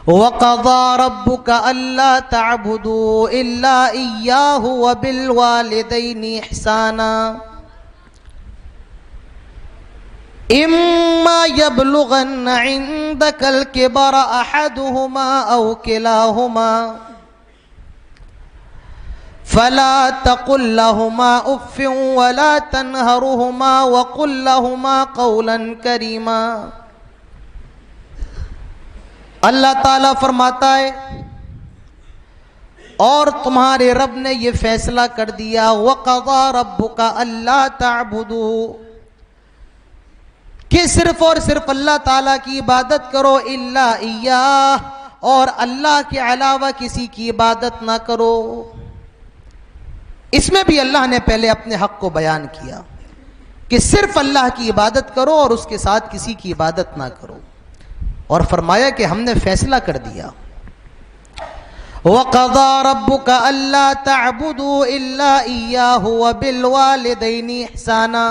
वक़ज़ा रब्बुका अल्ला तअबुदू इल्ला इय्याहु व बिल वालिदैनि इहसाना इम्मा यबलुगन्ना इंदकल किबर अहदुहुमा औ किलाहुमा फला तकुल लहुमा उफ़्फ़िन वला तनहरुहुमा वक़ुल लहुमा क़ौलन करीमा। अल्लाह ताला फरमाता है, और तुम्हारे रब ने ये फैसला कर दिया, वक़ज़ा रब्बुका अल्ला तअबुदू, कि सिर्फ और सिर्फ अल्लाह ताला की इबादत करो, इल्ला इय्याह, और अल्लाह के अलावा किसी की इबादत ना करो। इसमें भी अल्लाह ने पहले अपने हक को बयान किया कि सिर्फ अल्लाह की इबादत करो और उसके साथ किसी की इबादत ना करो, और फरमाया कि हमने फैसला कर दिया, वक़ज़ा रब्बुका अल्ला तअबुदू इल्ला इय्याहु व बिल वालिदैनि इहसाना,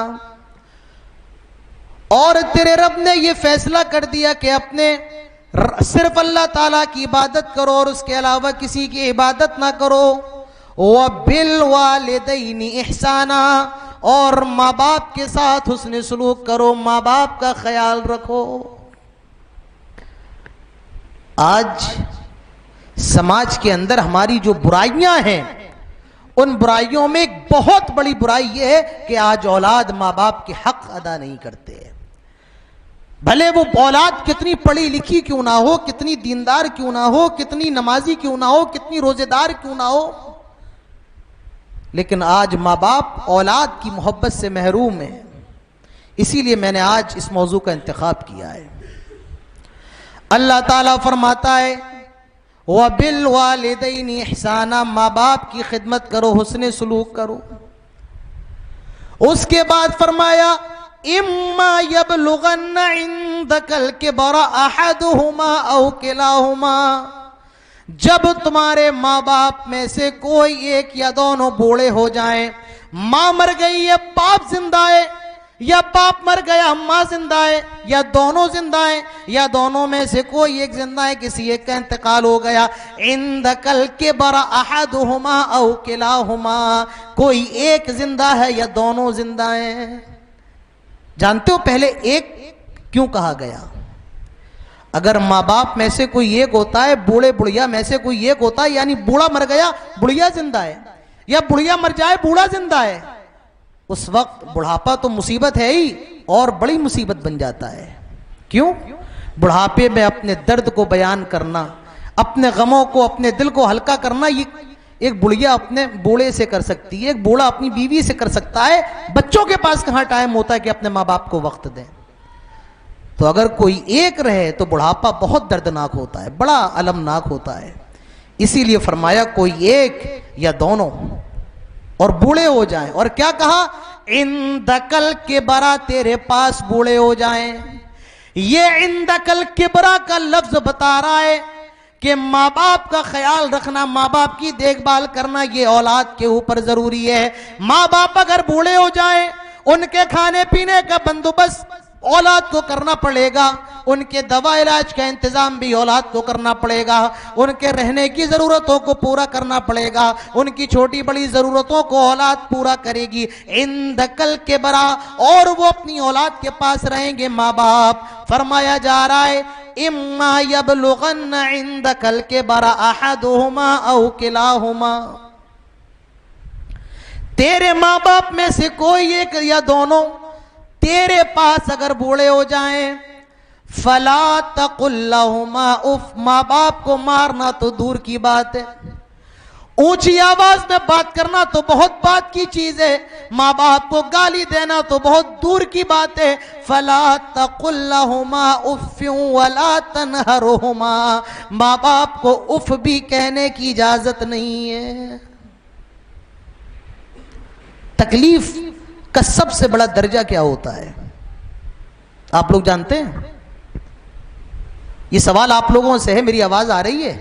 और तेरे रब ने यह फैसला कर दिया कि अपने सिर्फ अल्लाह ताला की इबादत करो और उसके अलावा किसी की इबादत ना करो। व बिल वालिदैनि इहसाना, और माँ बाप के साथ हुस्न सलूक करो, माँ बाप का ख्याल रखो। आज समाज के अंदर हमारी जो बुराइयां हैं, उन बुराइयों में एक बहुत बड़ी बुराई यह है कि आज औलाद माँ बाप के हक अदा नहीं करते। भले वो औलाद कितनी पढ़ी लिखी क्यों ना हो, कितनी दीनदार क्यों ना हो, कितनी नमाजी क्यों ना हो, कितनी रोजेदार क्यों ना हो, लेकिन आज माँ बाप औलाद की मोहब्बत से महरूम है। इसीलिए मैंने आज इस मौजू का इंतखाब किया है। अल्लाह ताला फरमाता है, व बिल वालिदैनि इहसाना, माँ बाप की खिदमत करो, हुस्न सलूक करो। उसके बाद फरमाया, इम्मा यबलुगन्ना इंदकल किबर अहदुहुमा औ किलाहुमा, जब तुम्हारे माँ बाप में से कोई एक या दोनों बूढ़े हो जाएं, माँ मर गई या बाप जिंदा है, या बाप मर गया माँ जिंदा है, या दोनों जिंदा है, या दोनों में से कोई एक जिंदा है, किसी एक का इंतकाल हो गया, इंदकल किबर अहदुहुमा औ किलाहुमा, कोई एक जिंदा है या दोनों जिंदा हैं। जानते हो पहले एक क्यों कहा गया? अगर माँ बाप में से कोई एक होता है, बूढ़े बुढ़िया में से कोई एक होता है, यानी बूढ़ा मर गया बुढ़िया जिंदा है, या बुढ़िया मर जाए बूढ़ा जिंदा है, उस वक्त बुढ़ापा तो मुसीबत है ही, और बड़ी मुसीबत बन जाता है। क्यों? बुढ़ापे में अपने दर्द को बयान करना, अपने गमों को, अपने दिल को हल्का करना, ये एक बुढ़िया अपने बूढ़े से कर सकती है, एक बूढ़ा अपनी बीवी से कर सकता है। बच्चों के पास कहाँ टाइम होता है कि अपने माँ बाप को वक्त दें। तो अगर कोई एक रहे तो बुढ़ापा बहुत दर्दनाक होता है, बड़ा अलमनाक होता है। इसीलिए फरमाया कोई एक या दोनों और बूढ़े हो जाएं। और क्या कहा? इंदकल किबरा, तेरे पास बूढ़े हो जाएं। ये इंदकल किबरा का लफ्ज बता रहा है कि माँ बाप का ख्याल रखना, माँ बाप की देखभाल करना, ये औलाद के ऊपर जरूरी है। माँ बाप अगर बूढ़े हो जाएं, उनके खाने पीने का बंदोबस्त औलाद को करना पड़ेगा, उनके दवा इलाज का इंतजाम भी औलाद को करना पड़ेगा, उनके रहने की जरूरतों को पूरा करना पड़ेगा, उनकी छोटी बड़ी जरूरतों को औलाद पूरा करेगी। इंदकल के बरा, और वो अपनी औलाद के पास रहेंगे माँ बाप। फरमाया जा रहा है, इम्मा यबलुगन्ना इंदकल के बरा अहदुहुमा औ किलाहुमा, तेरे माँ बाप में से कोई एक या दोनों तेरे पास अगर बूढ़े हो जाएं, फला तकुल लहुमा उफ, माँ बाप को मारना तो दूर की बात है, ऊंची आवाज में बात करना तो बहुत बात की चीज है, माँ बाप को गाली देना तो बहुत दूर की बात है। फला तकुल लहुमा उफ़्फ़िन वला तनहरुहुमा, माँ बाप को उफ भी कहने की इजाजत नहीं है। तकलीफ का सबसे बड़ा दर्जा क्या होता है आप लोग जानते हैं? ये सवाल आप लोगों से है। मेरी आवाज आ रही है?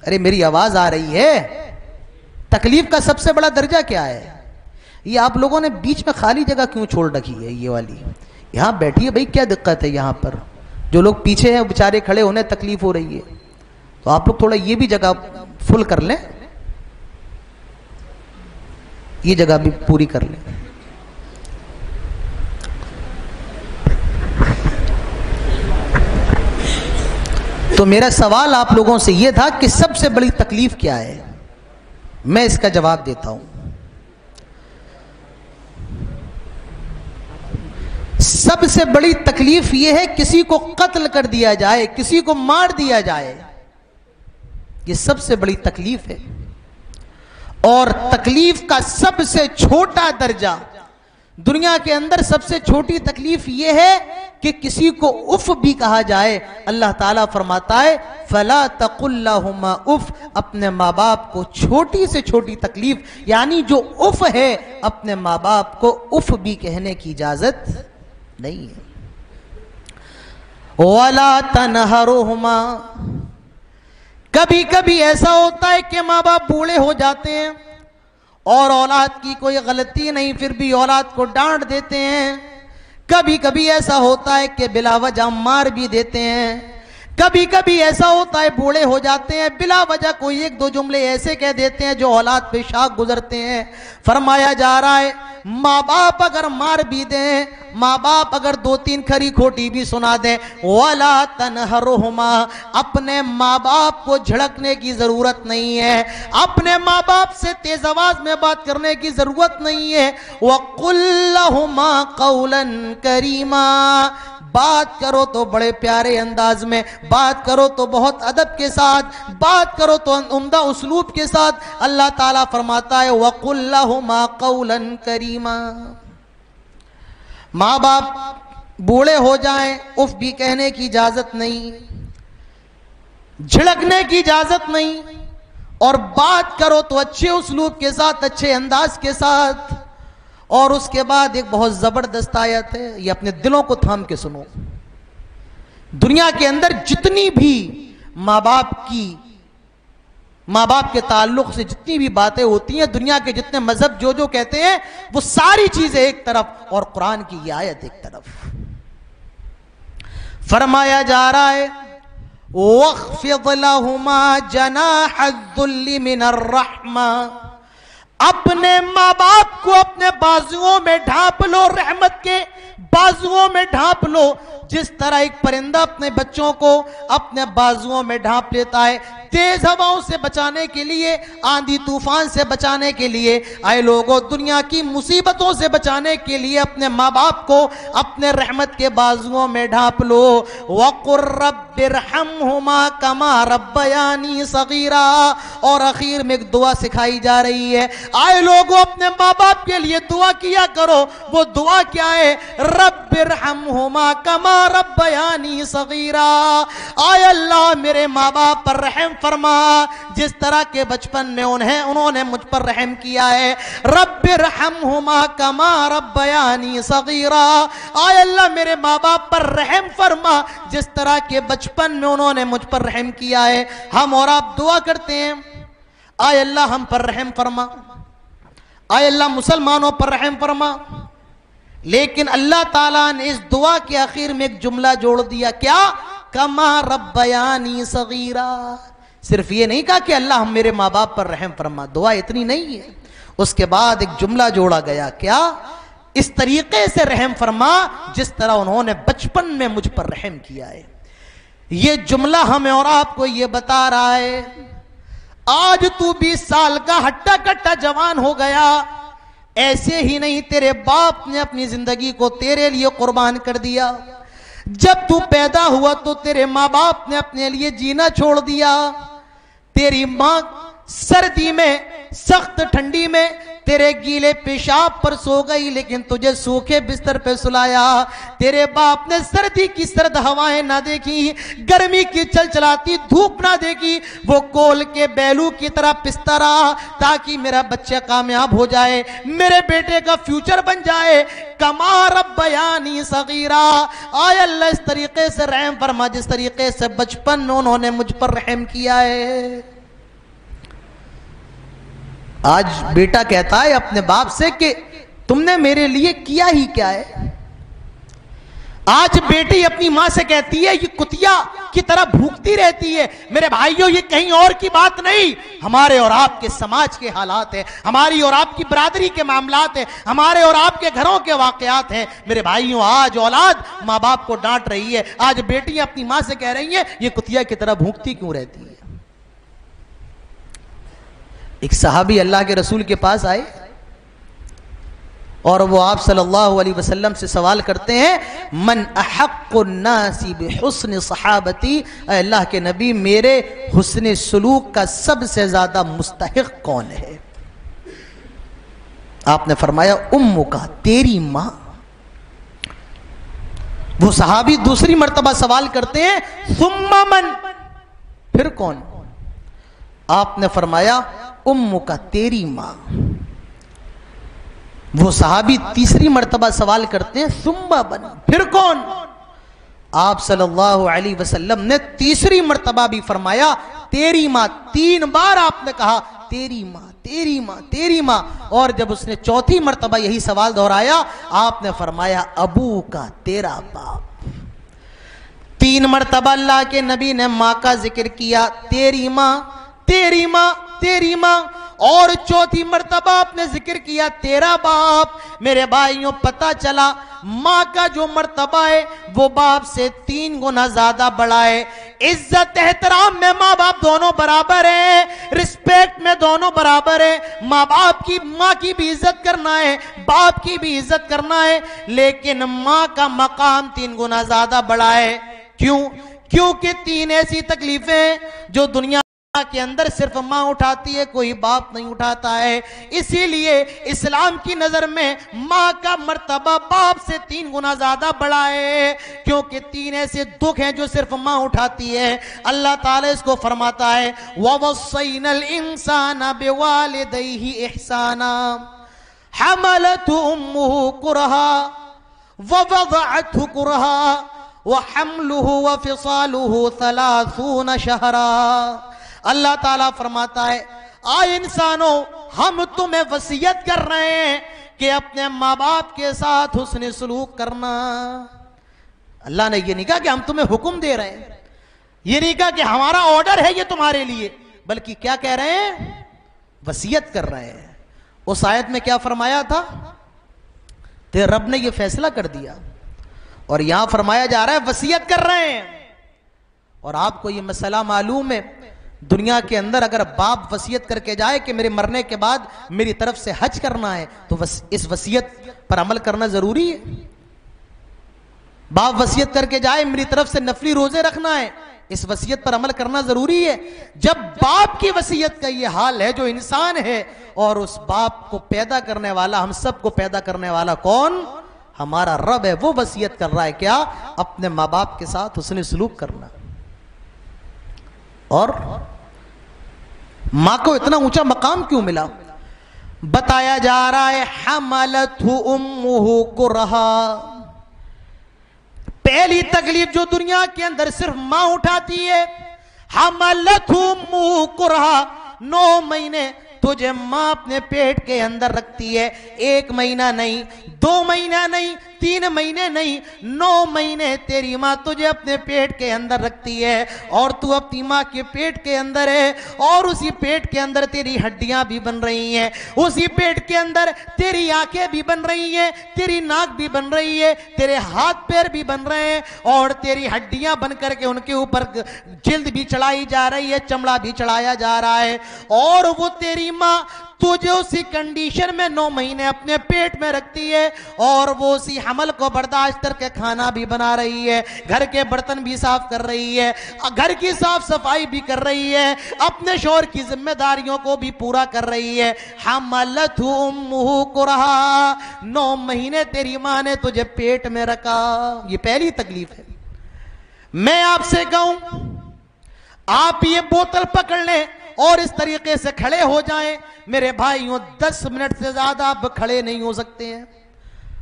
अरे मेरी आवाज आ रही है? तकलीफ का सबसे बड़ा दर्जा क्या है? ये आप लोगों ने बीच में खाली जगह क्यों छोड़ रखी है? ये वाली यहां बैठिए भाई, क्या दिक्कत है? यहां पर जो लोग पीछे हैं बेचारे खड़े, उन्हें तकलीफ हो रही है, तो आप लोग थोड़ा ये भी जगह फुल कर लें, ये जगह भी पूरी कर लें। तो मेरा सवाल आप लोगों से यह था कि सबसे बड़ी तकलीफ क्या है? मैं इसका जवाब देता हूं। सबसे बड़ी तकलीफ यह है किसी को कत्ल कर दिया जाए, किसी को मार दिया जाए, यह सबसे बड़ी तकलीफ है। और तकलीफ का सबसे छोटा दर्जा, दुनिया के अंदर सबसे छोटी तकलीफ यह है कि किसी को उफ भी कहा जाए। अल्लाह ताला फरमाता है फला तकुल्लहुमा उफ, अपने माँ बाप को छोटी से छोटी तकलीफ यानी जो उफ है, अपने माँ बाप को उफ भी कहने की इजाजत नहीं है। वला तनहरुहुमा, कभी कभी ऐसा होता है कि माँ बाप बूढ़े हो जाते हैं और औलाद की कोई गलती नहीं, फिर भी औलाद को डांट देते हैं। कभी कभी ऐसा होता है कि बिला वजह मार भी देते हैं। कभी कभी ऐसा होता है बूढ़े हो जाते हैं, बिला वजह कोई एक दो जुमले ऐसे कह देते हैं जो औलाद पे शाख गुजरते हैं। फरमाया जा रहा है माँ बाप अगर मार भी दें, माँ बाप अगर दो तीन खरी खोटी भी सुना दें, वाला तनहरुहुमा, अपने माँ बाप को झड़कने की जरूरत नहीं है, अपने माँ बाप से तेज आवाज में बात करने की जरूरत नहीं है। वकुल लहुमा कौलन करीमा, बात करो तो बड़े प्यारे अंदाज में, बात करो तो बहुत अदब के साथ, बात करो तो उम्दा उसलूब के साथ। अल्लाह ताला फरमाता है वकुल लहुमा कौलन करीमा। माँ बाप बूढ़े हो जाएं, उफ भी कहने की इजाजत नहीं, झिड़कने की इजाजत नहीं, और बात करो तो अच्छे उसलूब के साथ, अच्छे अंदाज के साथ। और उसके बाद एक बहुत जबरदस्त आयत है, ये अपने दिलों को थाम के सुनो। दुनिया के अंदर जितनी भी माँ बाप के ताल्लुक से जितनी भी बातें होती हैं, दुनिया के जितने मजहब जो जो कहते हैं, वो सारी चीजें एक तरफ और कुरान की ये आयत एक तरफ। फरमाया जा रहा है वख्फिद लहुमा जनाहज़्ज़ुल्लि मिनर रहमा, अपने माँ बाप को अपने बाजुओं में ढांप लो, रहमत के बाजुओं में ढांप लो। जिस तरह एक परिंदा अपने बच्चों को अपने बाजुओं में ढांप लेता है, तेज हवाओं से बचाने के लिए, आंधी तूफान से बचाने के लिए, आए लोगों दुनिया की मुसीबतों से बचाने के लिए अपने माँ बाप को अपने रहमत के बाजुओं में ढांप लो। वक़ुर रब्बिरहमहुमा कमा रब्बयानी सगीरा, और आखिर में एक दुआ सिखाई जा रही है, आए लोगों अपने माँ बाप के लिए दुआ किया करो। वो दुआ क्या है? रब्बिरहमहुमा कमा रब्बयानी सगीरा, आए अल्लाह मेरे माँ बाप पर रहम फरमा जिस तरह के बचपन में उन्होंने मुझ पर रहम किया है। रब्बिरहमहुमा कमा रब्बयानी सगीरा, आए अल्लाह मेरे माँ बाप पर रहम फरमा जिस तरह के बचपन में उन्होंने मुझ पर रहम किया है। हम और आप दुआ करते हैं, आए अल्लाह हम पर रहम फरमा, आए अल्लाह मुसलमानों पर रहम फरमा। लेकिन अल्लाह ताला ने इस दुआ के आखिर में एक जुमला जोड़ दिया, क्या? कमा रब्बयानी सगीरा। सिर्फ ये नहीं कहा कि अल्लाह हम मेरे माँ बाप पर रहम फरमा, दुआ इतनी नहीं है, उसके बाद एक जुमला जोड़ा गया, क्या? इस तरीके से रहम फरमा जिस तरह उन्होंने बचपन में मुझ पर रहम किया है। ये जुमला हमें और आपको ये बता रहा है, आज तू 20 साल का हट्टा कट्टा जवान हो गया, ऐसे ही नहीं तेरे बाप ने अपनी जिंदगी को तेरे लिए कुर्बान कर दिया। जब तू पैदा हुआ तो तेरे माँ बाप ने अपने लिए जीना छोड़ दिया। तेरी माँ सर्दी में, सख्त ठंडी में तेरे गीले पेशाब पर सो गई, लेकिन तुझे सूखे बिस्तर पे सुलाया। तेरे बाप ने सर्दी की सर्द हवाएं ना देखी, गर्मी की चलचलाती धूप ना देखी, वो कोल के बैलू की तरह पिसता रहा ताकि मेरा बच्चा कामयाब हो जाए, मेरे बेटे का फ्यूचर बन जाए। कमा रब्बयानी सगीरा, आय अल्लाह इस तरीके से रहम फरमा जिस तरीके से बचपन में उन्होंने मुझ पर रहम किया है। आज बेटा कहता है अपने बाप से कि तुमने मेरे लिए किया ही क्या है। आज बेटी अपनी मां से कहती है ये कुतिया की तरह भूखती रहती है। मेरे भाइयों, ये कहीं और की बात नहीं, हमारे और आपके समाज के हालात हैं, हमारी और आपकी बरादरी के मामलात हैं, हमारे और आपके घरों के वाकयात हैं। मेरे भाइयों, आज औलाद माँ बाप को डांट रही है, आज बेटियां अपनी मां से कह रही हैं ये कुतिया की तरह भूखती क्यों रहती है। एक सहाबी अल्लाह के रसूल के पास आए और वो आप सल्लल्लाहु अलैहि वसल्लम से सवाल करते हैं, मन अहक्कुन नासी बिहुस्न सहाबती, अल्लाह के नबी मेरे हुस्न सुलूक का सबसे ज्यादा मुस्तहिक कौन है। आपने फरमाया उम्मु का, तेरी मां। वो सहाबी दूसरी मर्तबा सवाल करते हैं सुम्मा मन, फिर कौन। आपने फरमाया उम्मु का, तेरी मां। वो सहाबी तीसरी मर्तबा सवाल करते हैं सुम्मा बन, फिर कौन। आप सल्लल्लाहु अलैहि वसल्लम ने तीसरी मर्तबा भी फरमाया तेरी मां। 3 बार आपने कहा तेरी मां, तेरी मां, तेरी मां। और जब उसने चौथी मर्तबा यही सवाल दोहराया, आपने फरमाया अबू का, तेरा बाप। 3 मर्तबा अल्लाह के नबी ने मां का जिक्र किया, तेरी मां, तेरी मां, तेरी मां। और चौथी मर्तबा आपने जिक्र किया तेरा बाप। मेरे भाइयों, पता चला मां का जो मर्तबा है वो बाप से 3 गुना ज्यादा बड़ा है। इज्जत एहतराम में माँ बाप दोनों बराबर है, रिस्पेक्ट में दोनों बराबर है। माँ बाप की, माँ की भी इज्जत करना है, बाप की भी इज्जत करना है, लेकिन माँ का मकाम 3 गुना ज्यादा बड़ा है। क्यों? क्योंकि 3 ऐसी तकलीफें जो दुनिया के अंदर सिर्फ मां उठाती है, कोई बाप नहीं उठाता है। इसीलिए इस्लाम की नजर में मां का मर्तबा बाप से 3 गुना ज्यादा बड़ा है, क्योंकि 3 ऐसे दुख हैं जो सिर्फ मां उठाती है। अल्लाह ताला इसको फरमाता है ववस्सैनल इंसाना बिवालिदैहि इहसाना हमलतहु उम्मुहु कुरहा ववदअतहु कुरहा वहमलुहु वफिसालुहु 30 शहरा। अल्लाह ताला फरमाता है आए इंसानों, हम तुम्हें वसीयत कर रहे हैं कि अपने माँ बाप के साथ हुस्न सलूक करना। अल्लाह ने ये नहीं कहा कि हम तुम्हें हुक्म दे रहे हैं, ये नहीं कहा कि हमारा ऑर्डर है ये तुम्हारे लिए, बल्कि क्या कह रहे हैं, वसीयत कर रहे हैं। उस आयत में क्या फरमाया था, तेरे रब ने ये फैसला कर दिया, और यहां फरमाया जा रहा है वसीयत कर रहे हैं। और आपको ये मसला मालूम है, दुनिया के अंदर अगर बाप वसीयत करके जाए कि मेरे मरने के बाद मेरी तरफ से हज करना है, तो इस वसीयत पर अमल करना जरूरी है। बाप वसीयत करके जाए मेरी तरफ से नफली रोजे रखना है, इस वसीयत पर अमल करना जरूरी है। जब बाप की वसीयत का ये हाल है, जो इंसान है, और उस बाप को पैदा करने वाला, हम सबको पैदा करने वाला कौन, हमारा रब है, वो वसीयत कर रहा है क्या, अपने माँ बाप के साथ हुस्न सलूक करना। और मां को इतना ऊंचा मकाम क्यों मिला, बताया जा रहा है हमलतहु उम्मुहु कुरहा। पहली तकलीफ जो दुनिया के अंदर सिर्फ मां उठाती है, हमलतहु उम्मुहु कुरहा। 9 महीने तुझे मां अपने पेट के अंदर रखती है, 1 महीना नहीं, 2 महीना नहीं, 3 महीने नहीं, 9 महीने तेरी मां तुझे अपने पेट के अंदर रखती है, और तू अपनी मां के पेट के अंदर है, और उसी पेट के अंदर तेरी हड्डियां भी बन रही हैं, उसी पेट के अंदर तेरी आंखें भी बन रही हैं, तेरी नाक भी बन रही है, तेरे हाथ पैर भी बन रहे हैं, और तेरी हड्डियां बन करके उनके ऊपर जिल्द भी चढ़ाई जा रही है, चमड़ा भी चढ़ाया जा रहा है। और वो तेरी मां तुझे उसी कंडीशन में 9 महीने अपने पेट में रखती है, और वो उसी हमल को बर्दाश्त करके खाना भी बना रही है, घर के बर्तन भी साफ कर रही है, घर की साफ सफाई भी कर रही है, अपने शौहर की जिम्मेदारियों को भी पूरा कर रही है। हमलतहु उम्मुहु कुरहा, 9 महीने तेरी मां ने तुझे पेट में रखा। ये पहली तकलीफ है। मैं आपसे कहूं, आप ये बोतल पकड़ लें और इस तरीके से खड़े हो जाएं, मेरे भाइयों 10 मिनट से ज्यादा आप खड़े नहीं हो सकते हैं।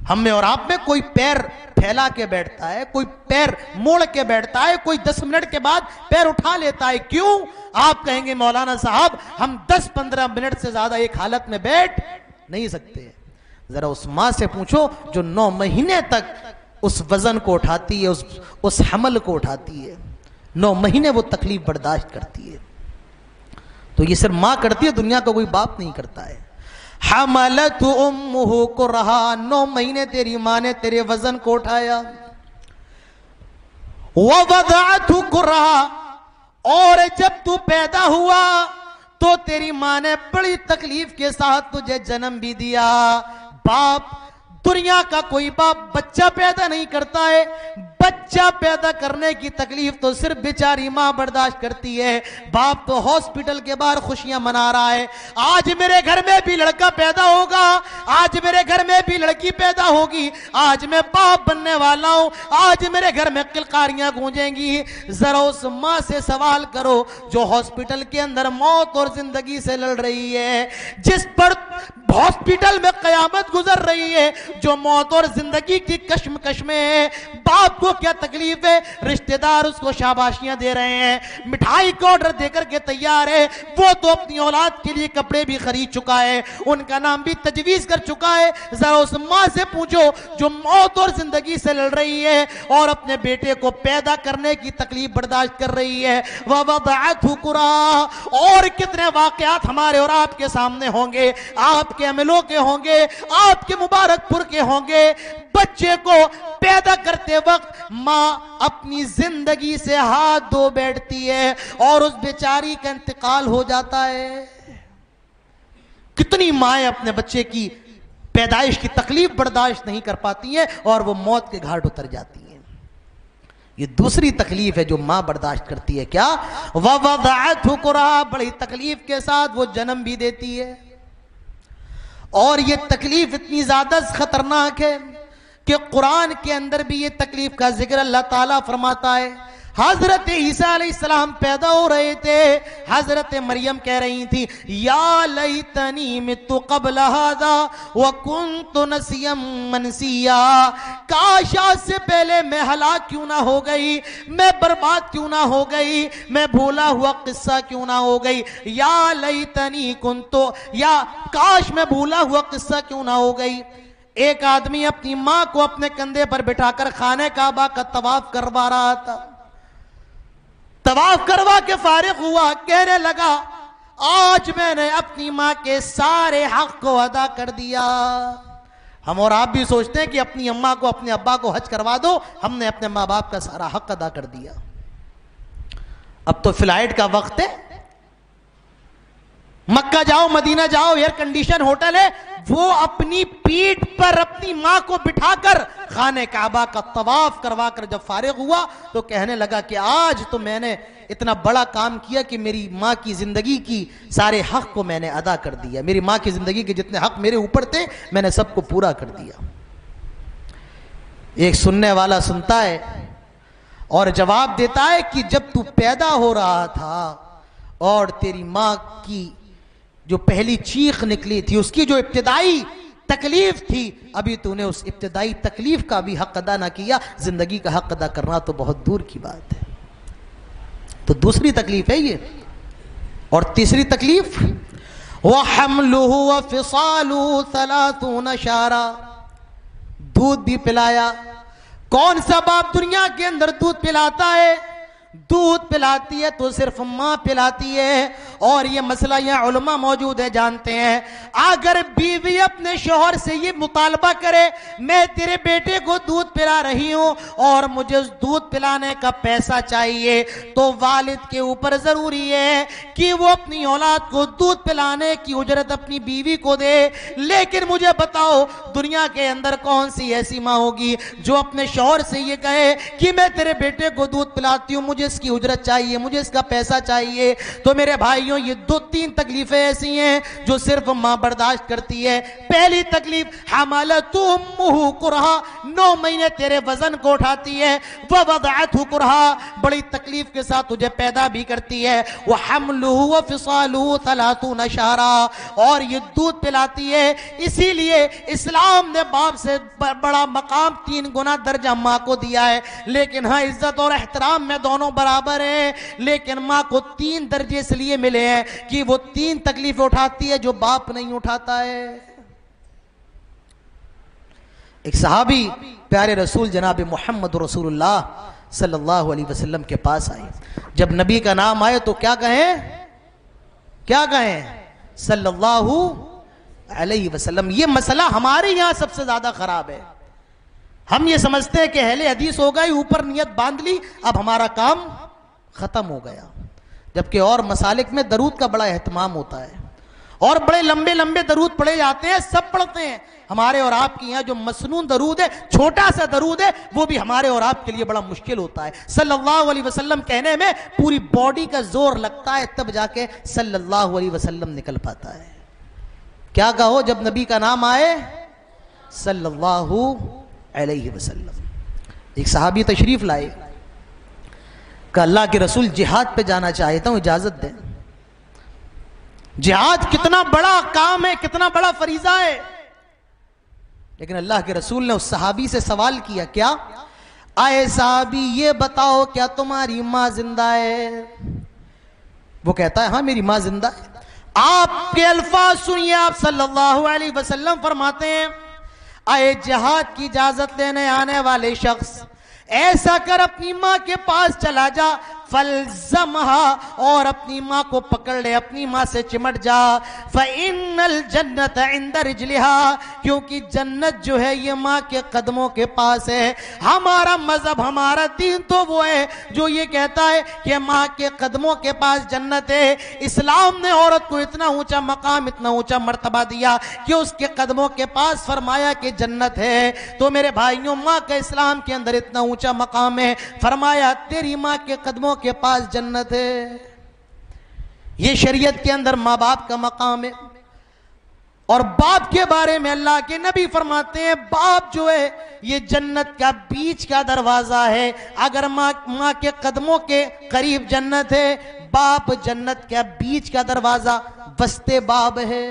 हम में और आप में कोई पैर फैला के बैठता है, कोई पैर मोड़ के बैठता है, कोई 10 मिनट के बाद पैर उठा लेता है। क्यों? आप कहेंगे मौलाना साहब हम 10-15 मिनट से ज्यादा एक हालत में बैठ नहीं सकते। जरा उस मां से पूछो जो 9 महीने तक उस वजन को उठाती है, उस हमल को उठाती है। 9 महीने वो तकलीफ बर्दाश्त करती है। तो ये सिर्फ माँ करती है, दुनिया का कोई बाप नहीं करता है। हमलत उम्मुहु कुरहा, 9 महीने तेरी माँ ने तेरे वजन को उठाया। ववदअतहु कुरहा, और जब तू पैदा हुआ तो तेरी माँ ने बड़ी तकलीफ के साथ तुझे जन्म भी दिया। बाप, दुनिया का कोई बाप बच्चा पैदा नहीं करता है, बच्चा पैदा करने की तकलीफ तो सिर्फ बेचारी मां बर्दाश्त करती है। बाप तो हॉस्पिटल के बाहर खुशियां मना रहा है, आज मेरे घर में भी लड़का पैदा होगा, आज मेरे घर में भी लड़की पैदा होगी, आज मैं बाप बनने वाला हूं, आज मेरे घर में किलकारियां गूंजेंगी। जरा उस मां से सवाल करो जो हॉस्पिटल के अंदर मौत और जिंदगी से लड़ रही है, जिस पर हॉस्पिटल में कयामत गुजर रही है, जो मौत और जिंदगी की कश्मकश में है। बाप को क्या तकलीफ है? रिश्तेदार उसको शाबाशियां दे रहे हैं, मिठाई का ऑर्डर देकर के तैयार है, वो तो अपनी औलाद के लिए कपड़े भी खरीद चुका है, उनका नाम भी तजवीज कर चुका है। जरा उस मां से पूछो जो मौत और जिंदगी से लड़ रही है और अपने बेटे को पैदा करने की तकलीफ बर्दाश्त कर रही है। ववदअतहु कुरहा, और कितने वाकयात हमारे और आपके सामने होंगे, आपके अमलों के होंगे, आपके मुबारकपुर के होंगे। बच्चे को पैदा करते वक्त मां अपनी जिंदगी से हाथ धो बैठती है और उस बेचारी का इंतकाल हो जाता है। कितनी माएं अपने बच्चे की पैदाइश की तकलीफ बर्दाश्त नहीं कर पाती हैं और वो मौत के घाट उतर जाती हैं। ये दूसरी तकलीफ है जो मां बर्दाश्त करती है। क्या? ववदअतहु कुरहा, बड़ी तकलीफ के साथ वो जन्म भी देती है। और ये तकलीफ इतनी ज्यादा खतरनाक है कि कुरान के अंदर भी ये तकलीफ का जिक्र अल्लाह ताला फरमाता है। हजरत ईसा अलैहिस्सलाम पैदा हो रहे थे, हजरत मरियम कह रही थी, या लैतनी मितु क़ब्ल हाज़ा व कुन्तु नसियम मनसिया, काश आज से पहले मैं हलाक क्यों ना हो गई, मैं बर्बाद क्यों ना हो गई, मैं भूला हुआ किस्सा क्यों ना हो गई। या लैतनी कुन्तु, या काश मैं भूला हुआ किस्सा क्यों ना हो गई। एक आदमी अपनी मां को अपने कंधे पर बिठाकर खाने काबा का तवाफ करवा रहा था। तवाफ करवा के फारिग हुआ, कहने लगा, आज मैंने अपनी मां के सारे हक को अदा कर दिया। हम और आप भी सोचते हैं कि अपनी अम्मा को, अपने अब्बा को हज करवा दो, हमने अपने माँ बाप का सारा हक अदा कर दिया। अब तो फ्लाइट का वक्त है, मक्का जाओ, मदीना जाओ, एयर कंडीशन होटल है, वो अपनी पीठ पर अपनी मां को बिठाकर खाने काबा का तवाफ करवा कर जब फारिग हुआ तो कहने लगा कि आज तो मैंने इतना बड़ा काम किया कि मेरी मां की जिंदगी की सारे हक को मैंने अदा कर दिया। मेरी मां की जिंदगी के जितने हक मेरे ऊपर थे मैंने सबको पूरा कर दिया। एक सुनने वाला सुनता है और जवाब देता है कि जब तू पैदा हो रहा था और तेरी मां की जो पहली चीख निकली थी, उसकी जो इब्तिदाई तकलीफ थी, अभी तूने उस इब्तिदाई तकलीफ का भी हक अदा ना किया, जिंदगी का हक अदा करना तो बहुत दूर की बात है। तो दूसरी तकलीफ है ये। और तीसरी तकलीफ, वह हमलुहु व फिसालुहु 30 शहरा, दूध भी पिलाया। कौन सा बाप दुनिया के अंदर दूध पिलाता है? दूध पिलाती है तो सिर्फ मां पिलाती है। और ये मसला यहाँ उलमा मौजूद है, जानते हैं। अगर बीवी अपने शौहर से ये मुतालबा करे, मैं तेरे बेटे को दूध पिला रही हूं और मुझे उस दूध पिलाने का पैसा चाहिए, तो वालिद के ऊपर जरूरी है कि वो अपनी औलाद को दूध पिलाने की उजरत अपनी बीवी को दे। लेकिन मुझे बताओ, दुनिया के अंदर कौन सी ऐसी मां होगी जो अपने शौहर से ये कहे कि मैं तेरे बेटे को दूध पिलाती हूं, मुझे इसकी उजरत चाहिए, मुझे इसका पैसा चाहिए। तो मेरे भाइयों, ये 2-3 तकलीफें ऐसी हैं जो सिर्फ मां बर्दाश्त करती है। पहली तकलीफ, हमलतु उम्मुहु कुरहा, 9 महीने तेरे वजन को उठाती है। ववदअतहु कुरहा, बड़ी तकलीफ के साथ तुझे पैदा भी करती है। वह हमलुहु व फिसालुहु 30 शहरा, और ये दूध पिलाती है। इसीलिए इस्लाम ने बाप से बड़ा मकाम 3 गुना दर्जा मां को दिया है। लेकिन हाँ, इज्जत और एहतराम में दोनों बराबर है, लेकिन मां को 3 दर्जे इसलिए मिले हैं कि वो 3 तकलीफें उठाती है जो बाप नहीं उठाता है। एक सहाबी प्यारे रसूल जनाब मोहम्मद रसूलुल्लाह सल्लल्लाहु अलैहि वसल्लम के पास आए। जब नबी का नाम आए तो क्या कहें, क्या कहें? सल्लल्लाहु अलैहि वसल्लम। ये मसला हमारे यहां सबसे ज्यादा खराब है। हम ये समझते हैं कि अहले हदीस हो गई, ऊपर नियत बांध ली, अब हमारा काम खत्म हो गया। जबकि और मसालिक में दरूद का बड़ा एहतमाम होता है और बड़े लंबे लंबे दरूद पढ़े जाते हैं, सब पढ़ते हैं। हमारे और आपके यहाँ जो मसनून दरूद है, छोटा सा दरूद है, वो भी हमारे और आपके लिए बड़ा मुश्किल होता है। सल्लल्लाहु अलैहि वसल्लम कहने में पूरी बॉडी का जोर लगता है, तब जाके सल्लल्लाहु अलैहि वसल्लम निकल पाता है। क्या कहो जब नबी का नाम आए सल्लल्लाहु अलैहि वसल्लम। एक सहाबी तशरीफ लाए, कहा अल्लाह के रसूल जिहाद पे जाना चाहता हूं, इजाजत दें। जिहाद कितना बड़ा काम है, कितना बड़ा फरीजा है। लेकिन अल्लाह के रसूल ने उस सहाबी से सवाल किया, क्या आए सहाबी ये बताओ क्या तुम्हारी मां जिंदा है? वो कहता है हाँ मेरी मां जिंदा है। आपके अल्फाज सुनिए, आप सल्लल्लाहु अलैहि वसल्लम फरमाते हैं, आए जिहाद की इजाजत लेने आने वाले शख्स ऐसा कर अपनी मां के पास चला जा, फलजमहा, और अपनी मां को पकड़ ले, अपनी मां से चिमट जा। फ़इन्नल जन्नत इंद रिजलिहा, क्योंकि जन्नत जो है ये मां के कदमों के पास है। हमारा मजहब, हमारा दीन तो वो है जो ये कहता है कि मां के कदमों के पास जन्नत है। इस्लाम ने औरत को इतना ऊंचा मकाम, इतना ऊंचा मर्तबा दिया कि उसके कदमों के पास फरमाया कि जन्नत है। तो मेरे भाइयों, मां का इस्लाम के अंदर इतना ऊंचा मकाम है, फरमाया तेरी मां के कदमों के पास जन्नत है। ये शरीयत के अंदर मां बाप का मकाम है। और बाप के बारे में अल्लाह के नबी फरमाते हैं, बाप जो है ये जन्नत का बीच का दरवाजा है। अगर मां के कदमों के करीब जन्नत है, बाप जन्नत का बीच का दरवाजा बस्ते बाब है।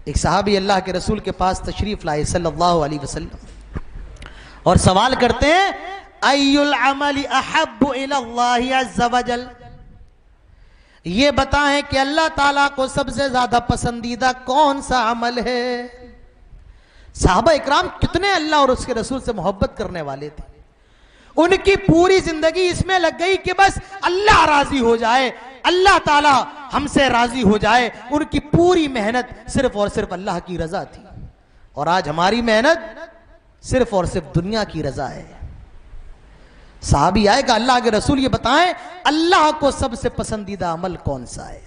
एक सहाबी अल्लाह के रसूल के पास तशरीफ लाए सल्लल्लाहु अलैहि वसल्लम और सवाल करते हैं, अय्युल अमली अहब्बु इलल्लाहि अज़्ज़ वजल, ये बताएं कि अल्लाह ताला को सबसे ज्यादा पसंदीदा कौन सा अमल है? साहबा इकराम कितने अल्लाह और उसके रसूल से मोहब्बत करने वाले थे। उनकी पूरी जिंदगी इसमें लग गई कि बस अल्लाह राजी हो जाए, अल्लाह ताला हमसे राजी हो जाए। उनकी पूरी मेहनत सिर्फ और सिर्फ अल्लाह की रजा थी। और आज हमारी मेहनत सिर्फ और सिर्फ दुनिया की रजा है। साहबी आएगा, अल्लाह के रसूल ये बताएं अल्लाह को सबसे पसंदीदा अमल कौन सा है?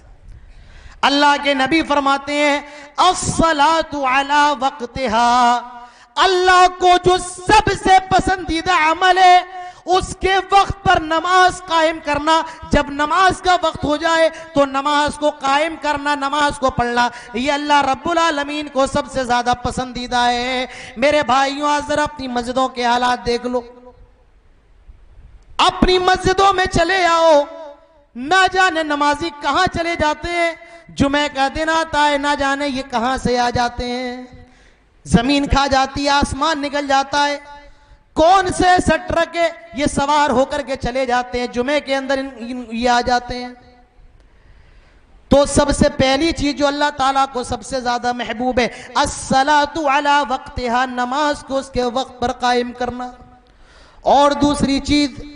अल्लाह के नबी फरमाते हैं, अस्सलातु अला वक्तिहा, अल्लाह को जो सबसे पसंदीदा अमल है उसके वक्त पर नमाज कायम करना। जब नमाज का वक्त हो जाए तो नमाज को कायम करना, नमाज को पढ़ना, ये अल्लाह रब्बुल आलमीन को सबसे ज्यादा पसंदीदा है। मेरे भाइयों, आज जरा अपनी मस्जिदों के हालात देख लो, अपनी मस्जिदों में चले आओ, ना जाने नमाजी कहां चले जाते हैं। जुमे का दिन आता है, ना जाने ये कहां से आ जाते हैं। जमीन खा जाती है, आसमान निकल जाता है। कौन से ऐसा ट्रक है ये सवार होकर के चले जाते हैं, जुमे के अंदर ये आ जाते हैं। तो सबसे पहली चीज जो अल्लाह ताला को सबसे ज्यादा महबूब है, अस्सलातु अला वक्तिहा, नमाज को उसके वक्त पर कायम करना। और दूसरी चीज,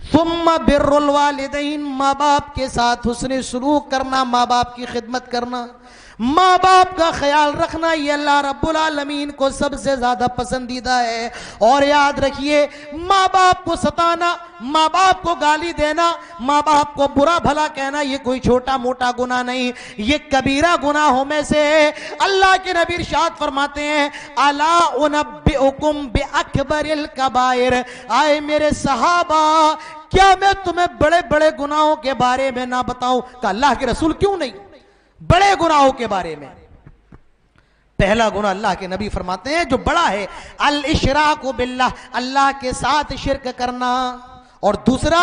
सुम्मा बिर्रुल वालिदैन, माँ बाप के साथ हुस्न सलूक करना, माँ बाप की खिदमत करना, माँ बाप का ख्याल रखना, ये अल्लाह रब्बुल आलमीन को सबसे ज्यादा पसंदीदा है। और याद रखिए, माँ बाप को सताना, माँ बाप को गाली देना, माँ बाप को बुरा भला कहना, ये कोई छोटा मोटा गुनाह नहीं, ये कबीरा गुनाहों में से है। अल्लाह के नबी इरशाद फरमाते हैं, अला उनब्बिउकुम बिअकबरिल कबाइर, आए मेरे सहाबा क्या मैं तुम्हें बड़े बड़े गुनाहों के बारे में ना बताऊं? का अल्लाह के रसूल क्यों नहीं, बड़े गुनाहों के बारे में। पहला गुनाह अल्लाह के नबी फरमाते हैं जो बड़ा है, अल इशराकु बिल्लाह, अल्लाह के साथ शिरक करना। और दूसरा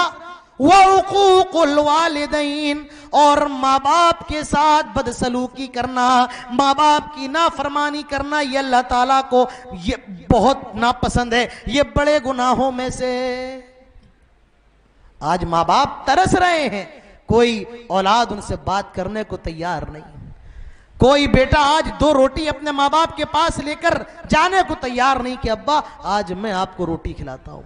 वउकूकुल वालिदैन, और माँ बाप के साथ बदसलूकी करना, माँ बाप की नाफरमानी करना, ये अल्लाह ताला को ये बहुत नापसंद है, ये बड़े गुनाहों में से। आज माँ बाप तरस रहे हैं, कोई औलाद उनसे बात करने को तैयार नहीं। कोई बेटा आज 2 रोटी अपने माँ बाप के पास लेकर जाने को तैयार नहीं कि अब्बा आज मैं आपको रोटी खिलाता हूं।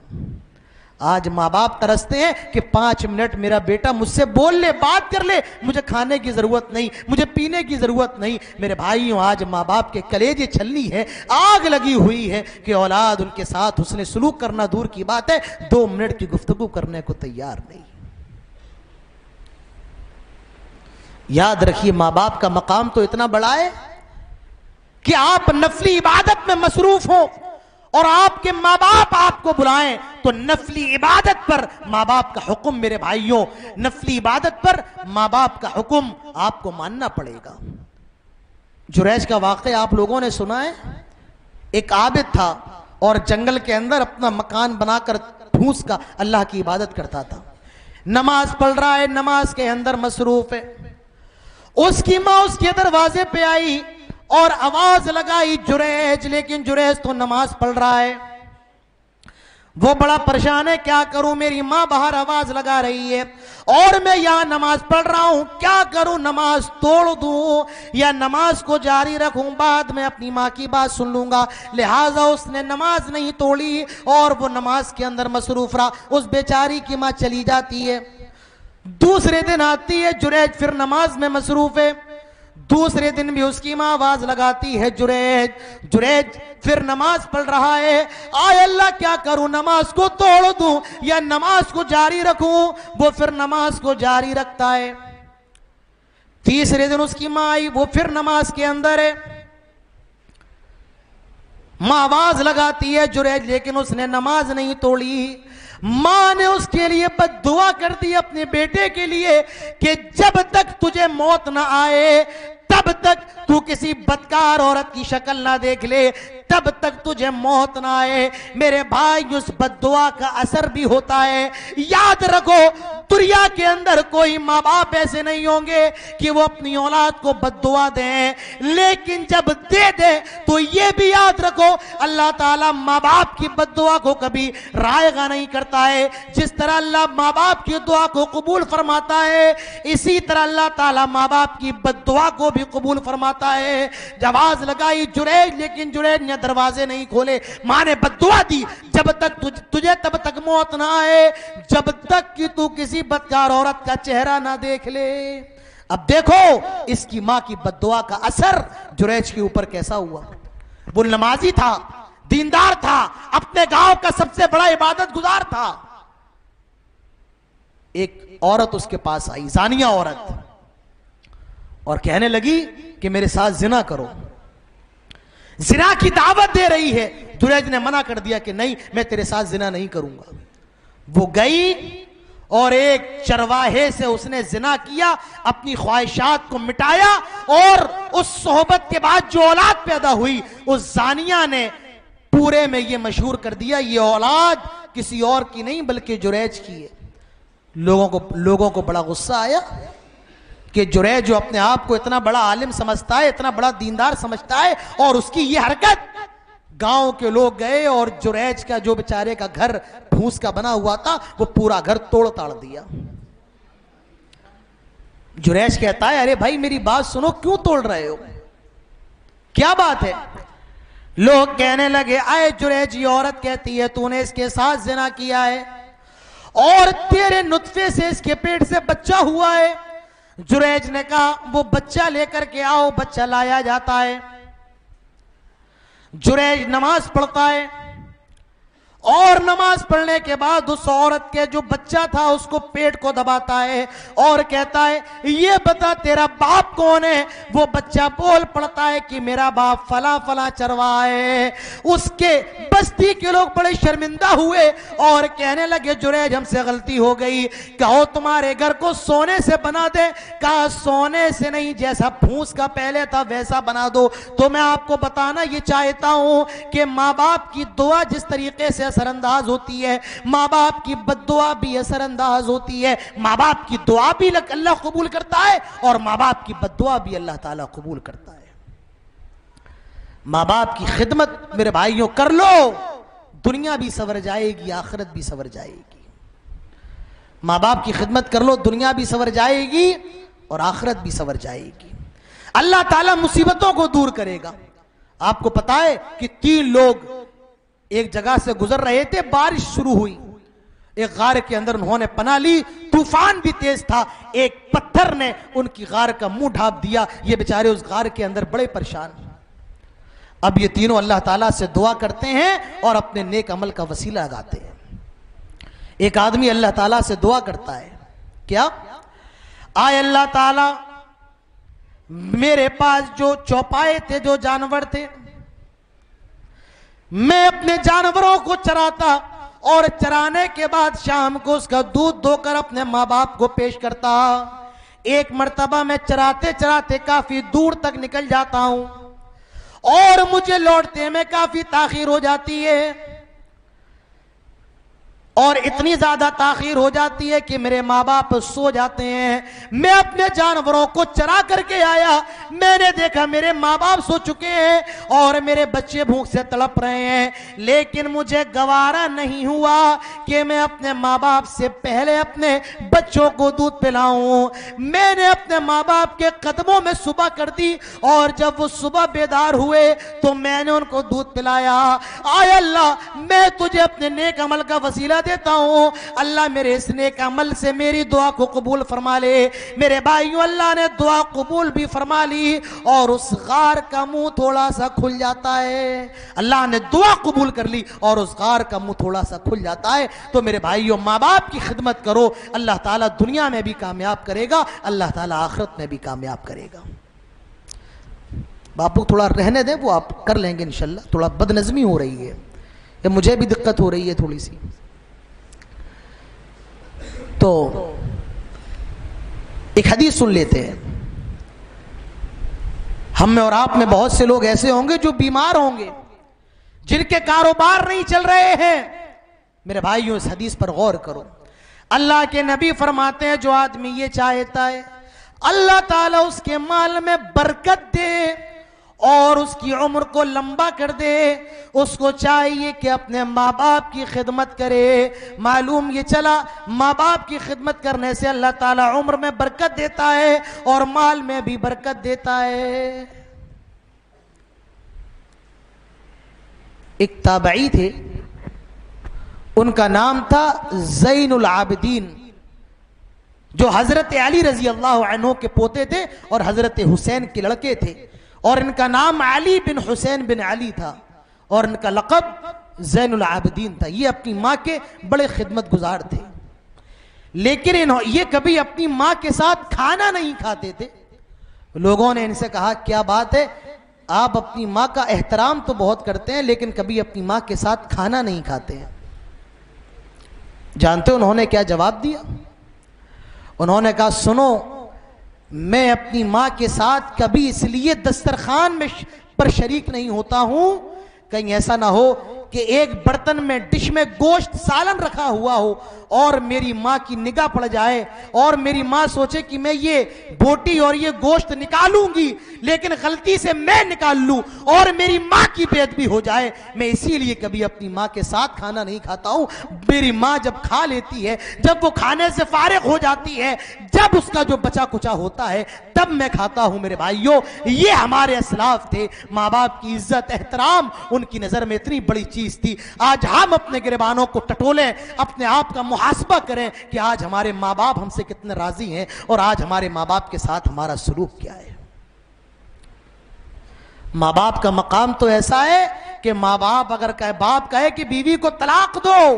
आज माँ बाप तरसते हैं कि 5 मिनट मेरा बेटा मुझसे बोल ले, बात कर ले, मुझे खाने की जरूरत नहीं, मुझे पीने की जरूरत नहीं। मेरे भाइयों, आज माँ बाप के कलेजे छलनी है, आग लगी हुई है कि औलाद उनके साथ उसने सलूक करना दूर की बात है, 2 मिनट की गुफ्तगू करने को तैयार नहीं। याद रखिए, माँ बाप का मकाम तो इतना बड़ा है कि आप नफली इबादत में मसरूफ हो और आपके माँ बाप आपको बुलाएं तो नफली इबादत पर माँ बाप का हुक्म, मेरे भाइयों, नफली इबादत पर माँ बाप का हुक्म आपको मानना पड़ेगा। जुरैज का वाक़या आप लोगों ने सुना है। एक आबिद था और जंगल के अंदर अपना मकान बनाकर फूस का अल्लाह की इबादत करता था। नमाज पढ़ रहा है, नमाज के अंदर मसरूफ है। उसकी माँ उसके दरवाजे पे आई और आवाज लगाई, जुरैज। लेकिन जुरैज तो नमाज पढ़ रहा है। वो बड़ा परेशान है, क्या करूं, मेरी माँ बाहर आवाज लगा रही है और मैं यहां नमाज पढ़ रहा हूं, क्या करूं, नमाज तोड़ दूं या नमाज को जारी रखूं, बाद में अपनी माँ की बात सुन लूंगा। लिहाजा उसने नमाज नहीं तोड़ी और वो नमाज के अंदर मसरूफ रहा। उस बेचारी की माँ चली जाती है। दूसरे दिन आती है, जुरैज फिर नमाज में मसरूफ है। दूसरे दिन भी उसकी माँ आवाज लगाती है, जुरैज। जुरैज फिर नमाज पढ़ रहा है। आय अल्लाह, क्या करूं, नमाज को तोड़ दूं या नमाज को जारी रखूं। वो फिर नमाज को जारी रखता है। तीसरे दिन उसकी माँ आई, वो फिर नमाज के अंदर है। माँ आवाज लगाती है, जुरैज, लेकिन उसने नमाज नहीं तोड़ी। मां ने उसके लिए बद्दुआ कर दी अपने बेटे के लिए कि जब तक तुझे मौत ना आए, तब तक तू किसी बदकार औरत की शक्ल ना देख ले, तब तक तुझे मौत ना आए। मेरे भाई, उस बद्दुआ का असर भी होता है। याद रखो, दुनिया के अंदर कोई माँ बाप ऐसे नहीं होंगे कि वो अपनी औलाद को बद्दुआ दें, लेकिन जब दे दे तो ये भी याद रखो, अल्लाह ताला माँ बाप की बद्दुआ को कभी रायगा नहीं करता है। जिस तरह अल्लाह माँ बाप की दुआ को कबूल फरमाता है, इसी तरह अल्लाह ताला माँ बाप की बद्दुआ को भी कबूल फरमाता है। आवाज लगाई जुरैज, लेकिन जुरैज ने दरवाजे नहीं खोले। मां ने बद्दुआ दी, जब तक तुझे तब तक मौत ना आए, जब तक कि तू किसी बदकार औरत का चेहरा ना देख ले। अब देखो इसकी मां की बद्दुआ का असर जुरैज के ऊपर कैसा हुआ। वो नमाजी था, दीनदार था, अपने गांव का सबसे बड़ा इबादत गुजार था। एक औरत उसके पास आई, जानिया औरत, और कहने लगी कि मेरे साथ जिना करो। जिना की दावत दे रही है। जुरैज ने मना कर दिया कि नहीं, मैं तेरे साथ जिना नहीं करूंगा। वो गई और एक चरवाहे से उसने जिना किया, अपनी ख्वाहिशात को मिटाया, और उस सोहबत के बाद जो औलाद पैदा हुई, उस जानिया ने पूरे में यह मशहूर कर दिया, ये औलाद किसी और की नहीं बल्कि जुरैज की है। लोगों को बड़ा गुस्सा आया कि जुरैज जो अपने आप को इतना बड़ा आलिम समझता है, इतना बड़ा दीनदार समझता है, और उसकी ये हरकत। गांव के लोग गए और जुरैज का जो बेचारे का घर फूस का बना हुआ था, वो पूरा घर तोड़ ताड़ दिया। जुरैज कहता है, अरे भाई मेरी बात सुनो, क्यों तोड़ रहे हो, क्या बात है। लोग कहने लगे, आए जुरैज, ये औरत कहती है तूने इसके साथ जिना किया है और तेरे नुत्फे से इसके पेट से बच्चा हुआ है। जुरैज ने कहा, वो बच्चा लेकर के आओ। बच्चा लाया जाता है। जुरैज नमाज पढ़ता है और नमाज पढ़ने के बाद उस औरत के जो बच्चा था उसको पेट को दबाता है और कहता है, ये बता तेरा बाप कौन है। वो बच्चा बोल पड़ता है कि मेरा बाप फला फला चरवाहा है। उसके बस्ती के लोग बड़े शर्मिंदा हुए और कहने लगे, जुरैज हमसे गलती हो गई, कहो तुम्हारे घर को सोने से बना दे। कहा सोने से नहीं, जैसा फूस का पहले था वैसा बना दो। तो मैं आपको बताना ये चाहता हूं कि माँ बाप की दुआ जिस तरीके से असरअंदाज होती है, माँ बाप की बद्दुआ भी असरअंदाज होती है। माँ बाप की दुआ भी अल्लाह कबूल करता है और माँ बाप की बद्दुआ भी अल्लाह ताला कबूल करता है। माँ बाप की खिदमत मेरे भाइयों कर लो, दुनिया भी सवर जाएगी, आखिरत भी सवर जाएगी। माँ बाप की खिदमत कर लो, दुनिया भी सवर जाएगी और आखिरत भी सवर जाएगी। अल्लाह ताला मुसीबतों को दूर करेगा। आपको पता है कि 3 लोग एक जगह से गुजर रहे थे, बारिश शुरू हुई, एक गार के अंदर उन्होंने पनाह ली, तूफान भी तेज था, एक पत्थर ने उनकी गार का मुंह ढांप दिया, ये बेचारे उस गार के अंदर बड़े परेशान। अब ये तीनों अल्लाह ताला से दुआ करते हैं और अपने नेक अमल का वसीला लगाते हैं। एक आदमी अल्लाह ताला से दुआ करता है, क्या? आए अल्लाह ताला, मेरे पास जो चौपाए थे, जो जानवर थे, मैं अपने जानवरों को चराता और चराने के बाद शाम को उसका दूध धोकर अपने माँ बाप को पेश करता। एक मर्तबा मैं चराते चराते काफी दूर तक निकल जाता हूं और मुझे लौटते में काफी ताखीर हो जाती है, और इतनी ज्यादा ताखीर हो जाती है कि मेरे माँ बाप सो जाते हैं। मैं अपने जानवरों को चरा करके आया, मैंने देखा मेरे माँ बाप सो चुके हैं और मेरे बच्चे भूख से तड़प रहे हैं, लेकिन मुझे गवारा नहीं हुआ कि मैं अपने माँ बाप से पहले अपने बच्चों को दूध पिलाऊं। मैंने अपने माँ बाप के कदमों में सुबह कर दी और जब वो सुबह बेदार हुए तो मैंने उनको दूध पिलाया। आय अल्लाह, मैं तुझे अपने नेक अमल का वसीला देता हूं, अल्लाह मेरे इस नेक अमल से मेरी दुआ को कबूल फरमा ले। मेरे भाइयों, अल्लाह ने दुआ कबूल भी फरमा ली और उस गार का मुंह थोड़ा सा खुल जाता है। अल्लाह ने दुआ कबूल कर ली और उस गार का मुंह थोड़ा सा खुल जाता है। तो मेरे भाइयों, माँ बाप की खिदमत करो, अल्लाह ताला दुनिया में भी कामयाब करेगा, अल्लाह ताला आखिरत में भी कामयाब करेगा। बापू थोड़ा रहने दें, वो आप कर लेंगे इंशाल्लाह। थोड़ा बदनज़मी हो रही है, ये मुझे भी दिक्कत हो रही है थोड़ी सी। तो एक हदीस सुन लेते हैं। हम में और आप में बहुत से लोग ऐसे होंगे जो बीमार होंगे, जिनके कारोबार नहीं चल रहे हैं। मेरे भाइयों, इस हदीस पर गौर करो। अल्लाह के नबी फरमाते हैं, जो आदमी ये चाहता है अल्लाह ताला उसके माल में बरकत दे और उसकी उम्र को लंबा कर दे, उसको चाहिए कि अपने माँ बाप की खिदमत करे। मालूम ये चला, माँ बाप की खिदमत करने से अल्लाह ताला उम्र में बरकत देता है और माल में भी बरकत देता है। एक ताबई थे, उनका नाम था ज़ैनुल आबिदीन, जो हजरत अली रजी अल्लाह अन्हु के पोते थे और हजरत हुसैन के लड़के थे, और इनका नाम अली बिन हुसैन बिन अली था और इनका लक़ब ज़ैनुल आबिदीन था। ये अपनी माँ के बड़े खिदमत गुजार थे, लेकिन ये कभी अपनी माँ के साथ खाना नहीं खाते थे। लोगों ने इनसे कहा, क्या बात है, आप अपनी माँ का एहतराम तो बहुत करते हैं लेकिन कभी अपनी माँ के साथ खाना नहीं खाते हैं। जानते हो उन्होंने क्या जवाब दिया? उन्होंने कहा, सुनो, मैं अपनी माँ के साथ कभी इसलिए दस्तरखान में पर शरीक नहीं होता हूं, कहीं ऐसा ना हो कि एक बर्तन में डिश में गोश्त सालन रखा हुआ हो और मेरी माँ की निगाह पड़ जाए और मेरी माँ सोचे कि मैं ये बोटी और ये गोश्त निकालूंगी, लेकिन गलती से मैं निकाल लूं और मेरी माँ की बेअदबी हो जाए। मैं इसीलिए कभी अपनी माँ के साथ खाना नहीं खाता हूं। मेरी माँ जब खा लेती है, जब वो खाने से फारिग हो जाती है, जब उसका जो बचा कुचा होता है, तब मैं खाता हूं। मेरे भाइयों, ये हमारे असलाफ थे। माँ बाप की इज्जत, एहतराम उनकी नजर में इतनी बड़ी चीज थी। आज हम अपने गिरबानों को टटोलें, अपने आप का मुहासबा करें कि आज हमारे माँ बाप हमसे कितने राजी हैं और आज हमारे माँ बाप के साथ हमारा सलूक क्या है। माँ बाप का मकाम तो ऐसा है कि माँ बाप अगर बाप कहे कि बीवी को तलाक दो,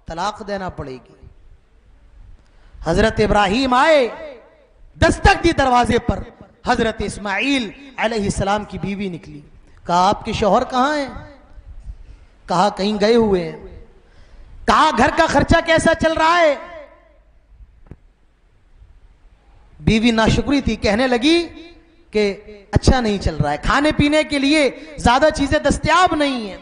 तलाक देना पड़ेगी। हजरत इब्राहिम आए, दस्तक दी दरवाजे पर, हजरत इस्माइल अलैहिस्सलाम की बीवी निकली। कहा, आपके शौहर कहां हैं? कहा, कहीं गए हुए हैं। कहा, घर का खर्चा कैसा चल रहा है? बीवी नाशुक्री थी, कहने लगी कि अच्छा नहीं चल रहा है, खाने पीने के लिए ज्यादा चीजें दस्तयाब नहीं है।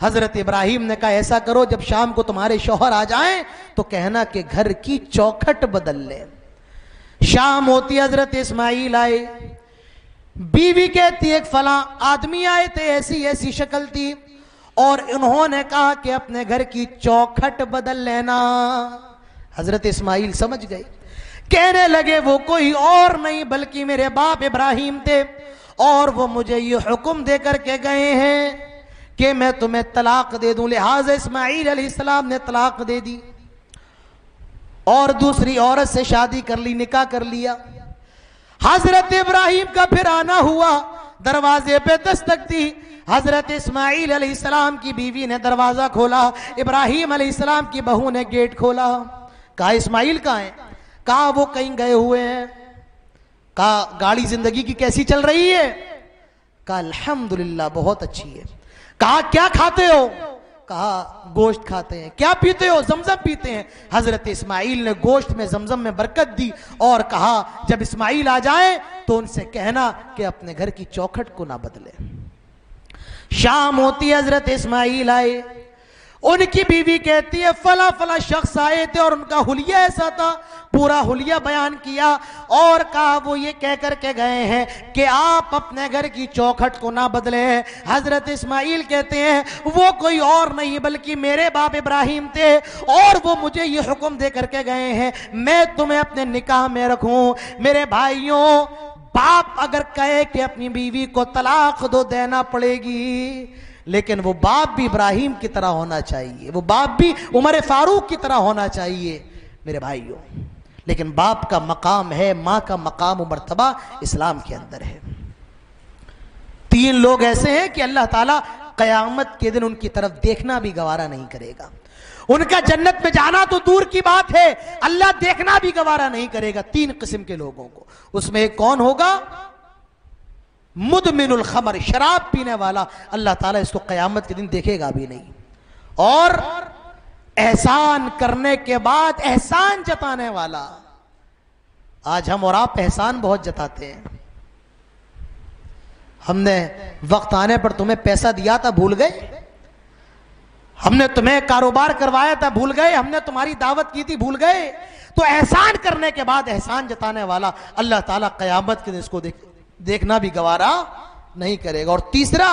हजरत इब्राहिम ने कहा, ऐसा करो, जब शाम को तुम्हारे शौहर आ जाएं तो कहना कि घर की चौखट बदल ले। शाम होती, हजरत इस्माइल आए, बीवी कहती एक फला आदमी आए थे, ऐसी ऐसी शक्ल थी और उन्होंने कहा कि अपने घर की चौखट बदल लेना। हजरत इस्माइल समझ गए, कहने लगे वो कोई और नहीं बल्कि मेरे बाप इब्राहिम थे, और वो मुझे ये हुक्म दे करके गए हैं कि मैं तुम्हें तलाक दे दूं। लिहाजा इस्माईल अलैहिस्सलाम ने तलाक दे दी और दूसरी औरत से शादी कर ली, निकाह कर लिया। हजरत इब्राहिम का फिर आना हुआ, दरवाजे पे दस्तक दी। हजरत इस्माईल अलैहिस्सलाम की बीवी ने दरवाजा खोला, इब्राहिम अलैहिस्सलाम की बहू ने गेट खोला। कहा इस्माईल कहाँ है? कहा वो कहीं गए हुए हैं। कहा गाड़ी जिंदगी की कैसी चल रही है? कहा अल्हम्दुलिल्लाह बहुत अच्छी है। कहा क्या खाते हो? कहा गोश्त खाते हैं। क्या पीते हो? जमजम पीते हैं। हजरत इस्माईल ने गोश्त में जमजम में बरकत दी और कहा जब इस्माईल आ जाए तो उनसे कहना कि अपने घर की चौखट को ना बदले। शाम होती, हजरत इस्माईल आए। उनकी बीवी कहती है फला फला शख्स आए थे और उनका हुलिया ऐसा था, पूरा हुलिया बयान किया और कहा वो ये कह करके गए हैं कि आप अपने घर की चौखट को ना बदले। हजरत इस्माईल कहते हैं वो कोई और नहीं बल्कि मेरे बाप इब्राहिम थे और वो मुझे ये हुक्म दे करके गए हैं मैं तुम्हें अपने निकाह में रखूं। मेरे भाइयों, बाप अगर कहे कि अपनी बीवी को तलाक दो, देना पड़ेगी, लेकिन वो बाप भी इब्राहिम की तरह होना चाहिए, वो बाप भी उमर फारूक की तरह होना चाहिए मेरे भाइयों। लेकिन बाप का मकाम है, मां का मकाम और मर्तबा इस्लाम के अंदर है। 3 लोग ऐसे हैं कि अल्लाह ताला कयामत के दिन उनकी तरफ देखना भी गवारा नहीं करेगा। उनका जन्नत में जाना तो दूर की बात है, अल्लाह देखना भी गवारा नहीं करेगा 3 किस्म के लोगों को। उसमें एक कौन होगा? मुदमिनुल खमर, शराब पीने वाला। अल्लाह ताला इसको कयामत के दिन देखेगा भी नहीं। और एहसान करने के बाद एहसान जताने वाला। आज हम और आप एहसान बहुत जताते हैं। हमने वक्त आने पर तुम्हें पैसा दिया था, भूल गए? हमने तुम्हें कारोबार करवाया था, भूल गए? हमने तुम्हारी दावत की थी, भूल गए? तो एहसान करने के बाद एहसान जताने वाला अल्लाह ताला कयामत के दिन इसको देखना भी गवारा नहीं करेगा। और तीसरा,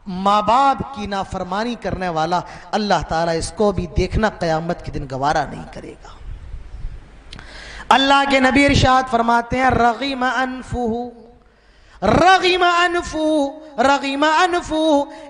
माँ बाप की नाफरमानी करने वाला, अल्लाह ताला इसको भी देखना कयामत के दिन गवारा नहीं करेगा। अल्लाह के नबी इरशाद फरमाते हैं रगीमा अनफुहु, रगीमा अनफु, रगीमा अनफु,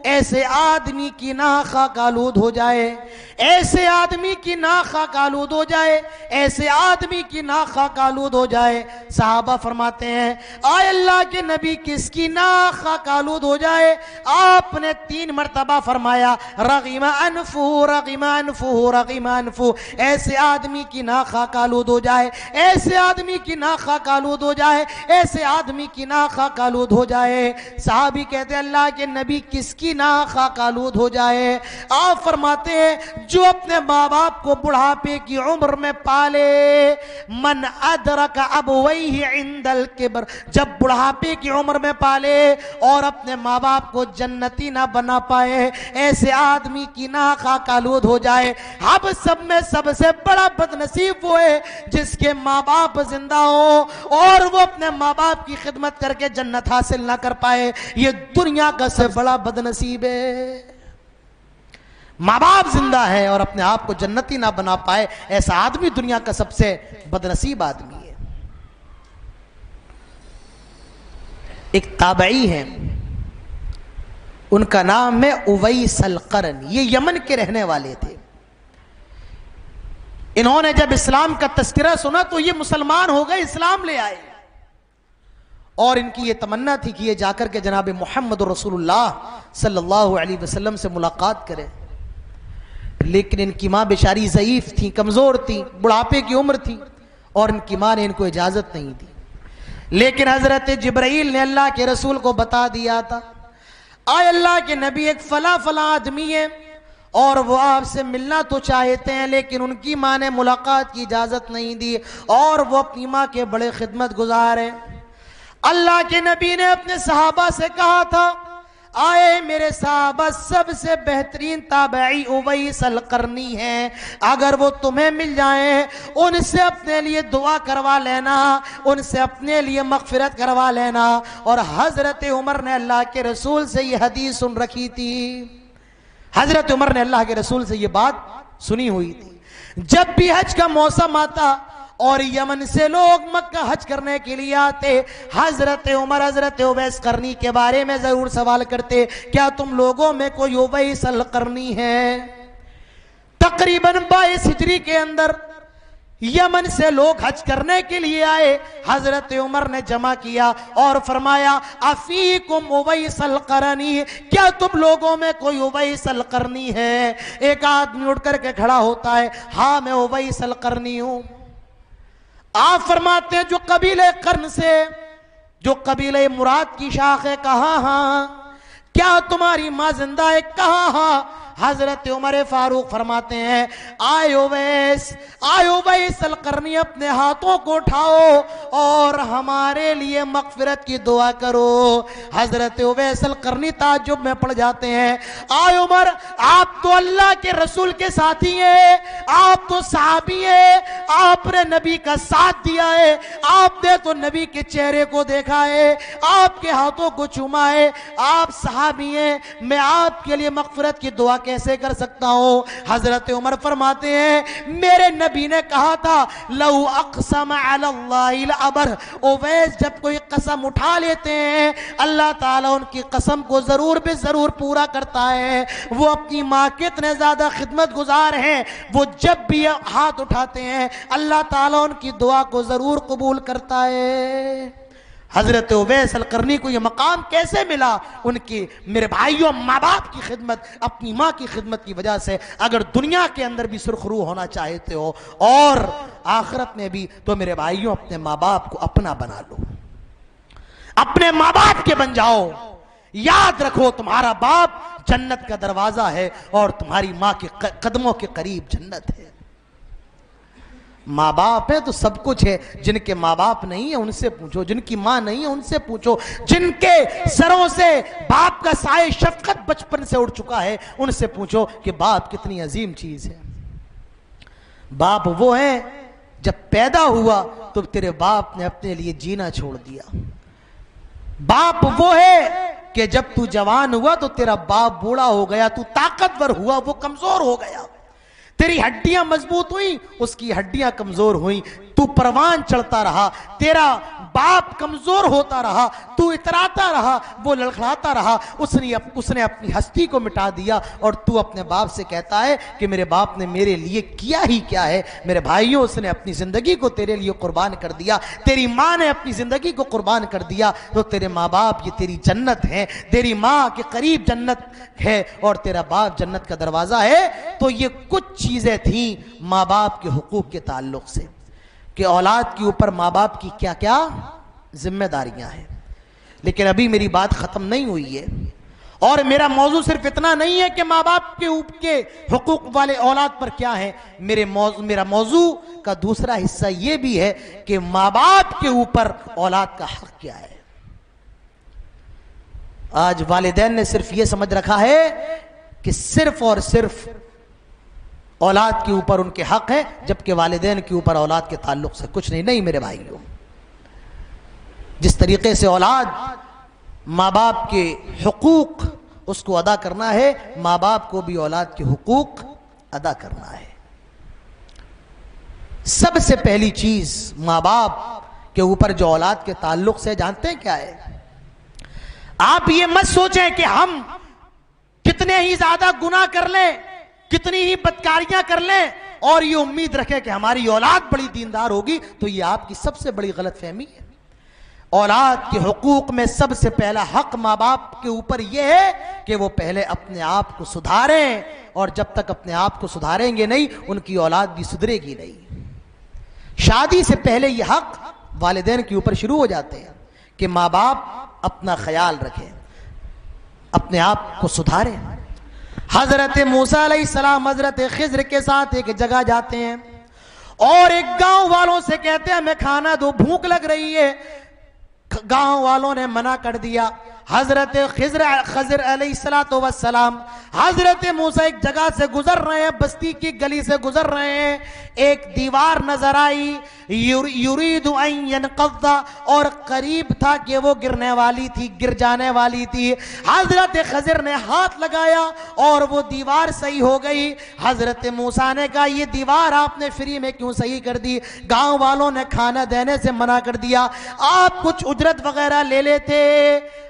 ऐसे आदमी की नाक आलूद हो जाए, ऐसे आदमी की नाक आलूद हो जाए, ऐसे आदमी की नाक आलूद हो जाए। साहबा फरमाते हैं आय अल्लाह के नबी किसकी नाक आलूद हो जाए? आपने 3 मरतबा फरमाया रगीमा अनफु, रगीमा अनफु, रगीमा अनफु, ऐसे आदमी की नाक आलूद हो जाए, ऐसे आदमी की नाक आलूद हो जाए, ऐसे आदमी की नाक आलूद हो जाए। साहबी कहते अल्लाह के नबी किसकी नाक आलूद हो जाए? आप फरमाते हैं जो अपने माँ बाप को बुढ़ापे की उम्र में पाले। मन अदरक अबवैहि इंदल किबर, जब बुढ़ापे की उम्र में पाले और अपने माँ बाप को जन्नती ना बना पाए, ऐसे आदमी की नाक आलूद हो जाए। अब सब में सबसे बड़ा बदनसीब वो है जिसके माँ बाप जिंदा हो और वो अपने माँ बाप की खिदमत करके जन्नत हासिल ना कर पाए। ये दुनिया का सबसे बड़ा बदनसीब है। माँ बाप जिंदा है और अपने आप को जन्नती ना बना पाए, ऐसा आदमी दुनिया का सबसे बदनसीब आदमी है। एक ताबई है, उनका नाम है उवैस अल-क़रनी, ये यमन के रहने वाले थे। इन्होंने जब इस्लाम का तस्करा सुना तो ये मुसलमान हो गए, इस्लाम ले आए और इनकी ये तमन्ना थी कि ये जाकर के जनाब मोहम्मद रसूलुल्लाह सल्लल्लाहु अलैहि वसल्लम से मुलाकात करें। लेकिन इनकी माँ बेचारी ज़ईफ थी, कमज़ोर थी, बुढ़ापे की उम्र थी और इनकी माँ ने इनको इजाज़त नहीं दी। लेकिन हज़रत जिब्राइल ने अल्लाह के रसूल को बता दिया था आए अल्लाह के नबी एक फला फला आदमी है और वो आपसे मिलना तो चाहते हैं, लेकिन उनकी माँ ने मुलाकात की इजाज़त नहीं दी और वो अपनी माँ के बड़े खिदमत गुजार हैं। अल्लाह के नबी ने अपने सहाबा से कहा था आए मेरे साहबा सबसे बेहतरीन ताबई उवैस अल-क़रनी है, अगर वो तुम्हें मिल जाए उनसे अपने लिए दुआ करवा लेना, उनसे अपने लिए मग़फ़िरत करवा लेना। और हज़रत उमर ने अल्लाह के रसूल से ये हदीस सुन रखी थी, हज़रत उमर ने अल्लाह के रसूल से ये बात सुनी हुई थी। जब भी हज का मौसम आता और यमन से लोग मक्का हज करने के लिए आते। हजरत उमर हजरत उवैस करनी के बारे में जरूर सवाल करते, क्या तुम लोगों में कोई उवैस अल करनी है? तकरीबन 22 हिजरी के अंदर यमन से लोग हज करने के लिए आए। हजरत उमर ने जमा किया और फरमाया, अफीकुम उवैस अल करनी, क्या तुम लोगों में कोई उवैस अल करनी है? एक आदमी उठ करके खड़ा होता है, हाँ मैं उवैस अल करनी हूं। आप फरमाते हैं जो कबीले कर्न से, जो कबीले मुराद की शाख है, कहा हाँ। क्या तुम्हारी मां जिंदा है? कहा हाँ। हजरत उमर फारूक फरमाते हैं, आयो वैस अल करनी, अपने हाथों को उठाओ और हमारे लिए मगफिरत की दुआ करो। हजरत उवैस अल करनी ताज्जुब में पड़ जाते हैं, आयो उमर, आप तो अल्लाह के रसूल के साथी हैं, आप तो सहाबी हैं, आपने नबी का साथ दिया है, आपने तो नबी के चेहरे को देखा है, आपके हाथों को चूमा है, आप सहाबी हैं, मैं आपके लिए मगफिरत की दुआ कैसे कर सकता हूं? हजरत उमर फरमाते हैं, मेरे नबी ने कहा था, लौ अक़सम अलल्लाहिल अबर, उवैस जब कोई कसम उठा लेते हैं अल्लाह ताला उनकी कसम को जरूर भी जरूर पूरा करता है। वो अपनी मां के इतने ज्यादा खिदमत गुजार हैं, वो जब भी हाथ उठाते हैं अल्लाह ताला उनकी दुआ को जरूर कबूल करता है। हजरत उवैस अल करनी को यह मकाम कैसे मिला? उनकी, मेरे भाइयों, माँ बाप की खिदमत, अपनी माँ की खिदमत की वजह से। अगर दुनिया के अंदर भी सुरखरू होना चाहते हो और आखिरत में भी, तो मेरे भाइयों अपने माँ बाप को अपना बना लो, अपने माँ बाप के बन जाओ। याद रखो, तुम्हारा बाप जन्नत का दरवाजा है और तुम्हारी माँ के कदमों के करीब जन्नत है। माँ बाप है तो सब कुछ है। जिनके माँ बाप नहीं है उनसे पूछो, जिनकी माँ नहीं है उनसे पूछो, जिनके सरों से बाप का साए शफकत बचपन से उड़ चुका है उनसे पूछो कि बाप कितनी अजीम चीज है। बाप वो है, जब पैदा हुआ तो तेरे बाप ने अपने लिए जीना छोड़ दिया। बाप वो है कि जब तू जवान हुआ तो तेरा बाप बूढ़ा हो गया, तू ताकतवर हुआ वो कमजोर हो गया। तेरी हड्डियां मजबूत हुई, उसकी हड्डियां कमजोर हुई। तू परवान चढ़ता रहा, तेरा बाप कमजोर होता रहा, तू इतराता रहा, वो लड़खड़ाता रहा। उसने अपनी हस्ती को मिटा दिया और तू अपने बाप से कहता है कि मेरे बाप ने मेरे लिए किया ही क्या है। मेरे भाइयों, उसने अपनी जिंदगी को तेरे लिए कुर्बान कर दिया। तेरी माँ ने अपनी जिंदगी को कुर्बान कर दिया। तो तेरे माँ बाप ये तेरी जन्नत है, तेरी माँ के करीब जन्नत है और तेरा बाप जन्नत का दरवाजा है। तो ये कुछ चीजें थी माँ बाप के हुकूक के ताल्लुक से कि औलाद के ऊपर माँ बाप की क्या क्या जिम्मेदारियां हैं। लेकिन अभी मेरी बात खत्म नहीं हुई है और मेरा मौजू सिर्फ इतना नहीं है कि माँ बाप के ऊपर के हुकूक वाले औलाद पर क्या है। मेरा मौजू का दूसरा हिस्सा यह भी है कि माँ बाप के ऊपर औलाद का हक क्या है। आज वालिदैन ने सिर्फ यह समझ रखा है कि सिर्फ और सिर्फ औलाद के ऊपर उनके हक है, जबकि वालिदैन के ऊपर औलाद के ताल्लुक से कुछ नहीं। नहीं मेरे भाइयों, जिस तरीके से औलाद माँ बाप के हुकूक उसको अदा करना है, माँ बाप को भी औलाद के हुकूक अदा करना है। सबसे पहली चीज माँ बाप के ऊपर जो औलाद के ताल्लुक से, जानते हैं क्या है? आप ये मत सोचें कि हम कितने ही ज्यादा गुनाह कर लें, कितनी ही बदकारियां कर लें और ये उम्मीद रखें कि हमारी औलाद बड़ी दीनदार होगी, तो ये आपकी सबसे बड़ी गलतफहमी है। औलाद के हुकूक में सबसे पहला हक माँ बाप के ऊपर यह है कि वो पहले अपने आप को सुधारें, और जब तक अपने आप को सुधारेंगे नहीं उनकी औलाद भी सुधरेगी नहीं। शादी से पहले ये हक वालिदैन के ऊपर शुरू हो जाते हैं कि माँ बाप अपना ख्याल रखें, अपने आप को सुधारें। हजरत मूसा अलैहिस्सलाम हजरत खिज्र के साथ एक जगह जाते हैं और एक गांव वालों से कहते हैं हमें खाना दो, भूख लग रही है। गांव वालों ने मना कर दिया। हजरत खिज्र अलैहिस्सलाम हजरत मूसा एक जगह से गुजर रहे हैं, बस्ती की गली से गुजर रहे हैं। एक दीवार नजर आई, युरीदु अन यनक़ज़्ज़ा, और करीब था कि वो गिरने वाली थी, गिर जाने वाली थी। हजरत खज़र ने हाथ लगाया और वो दीवार सही हो गई। हजरत मूसा ने कहा ये दीवार आपने फ्री में क्यों सही कर दी? गांव वालों ने खाना देने से मना कर दिया, आप कुछ उजरत वगैरह ले लेते।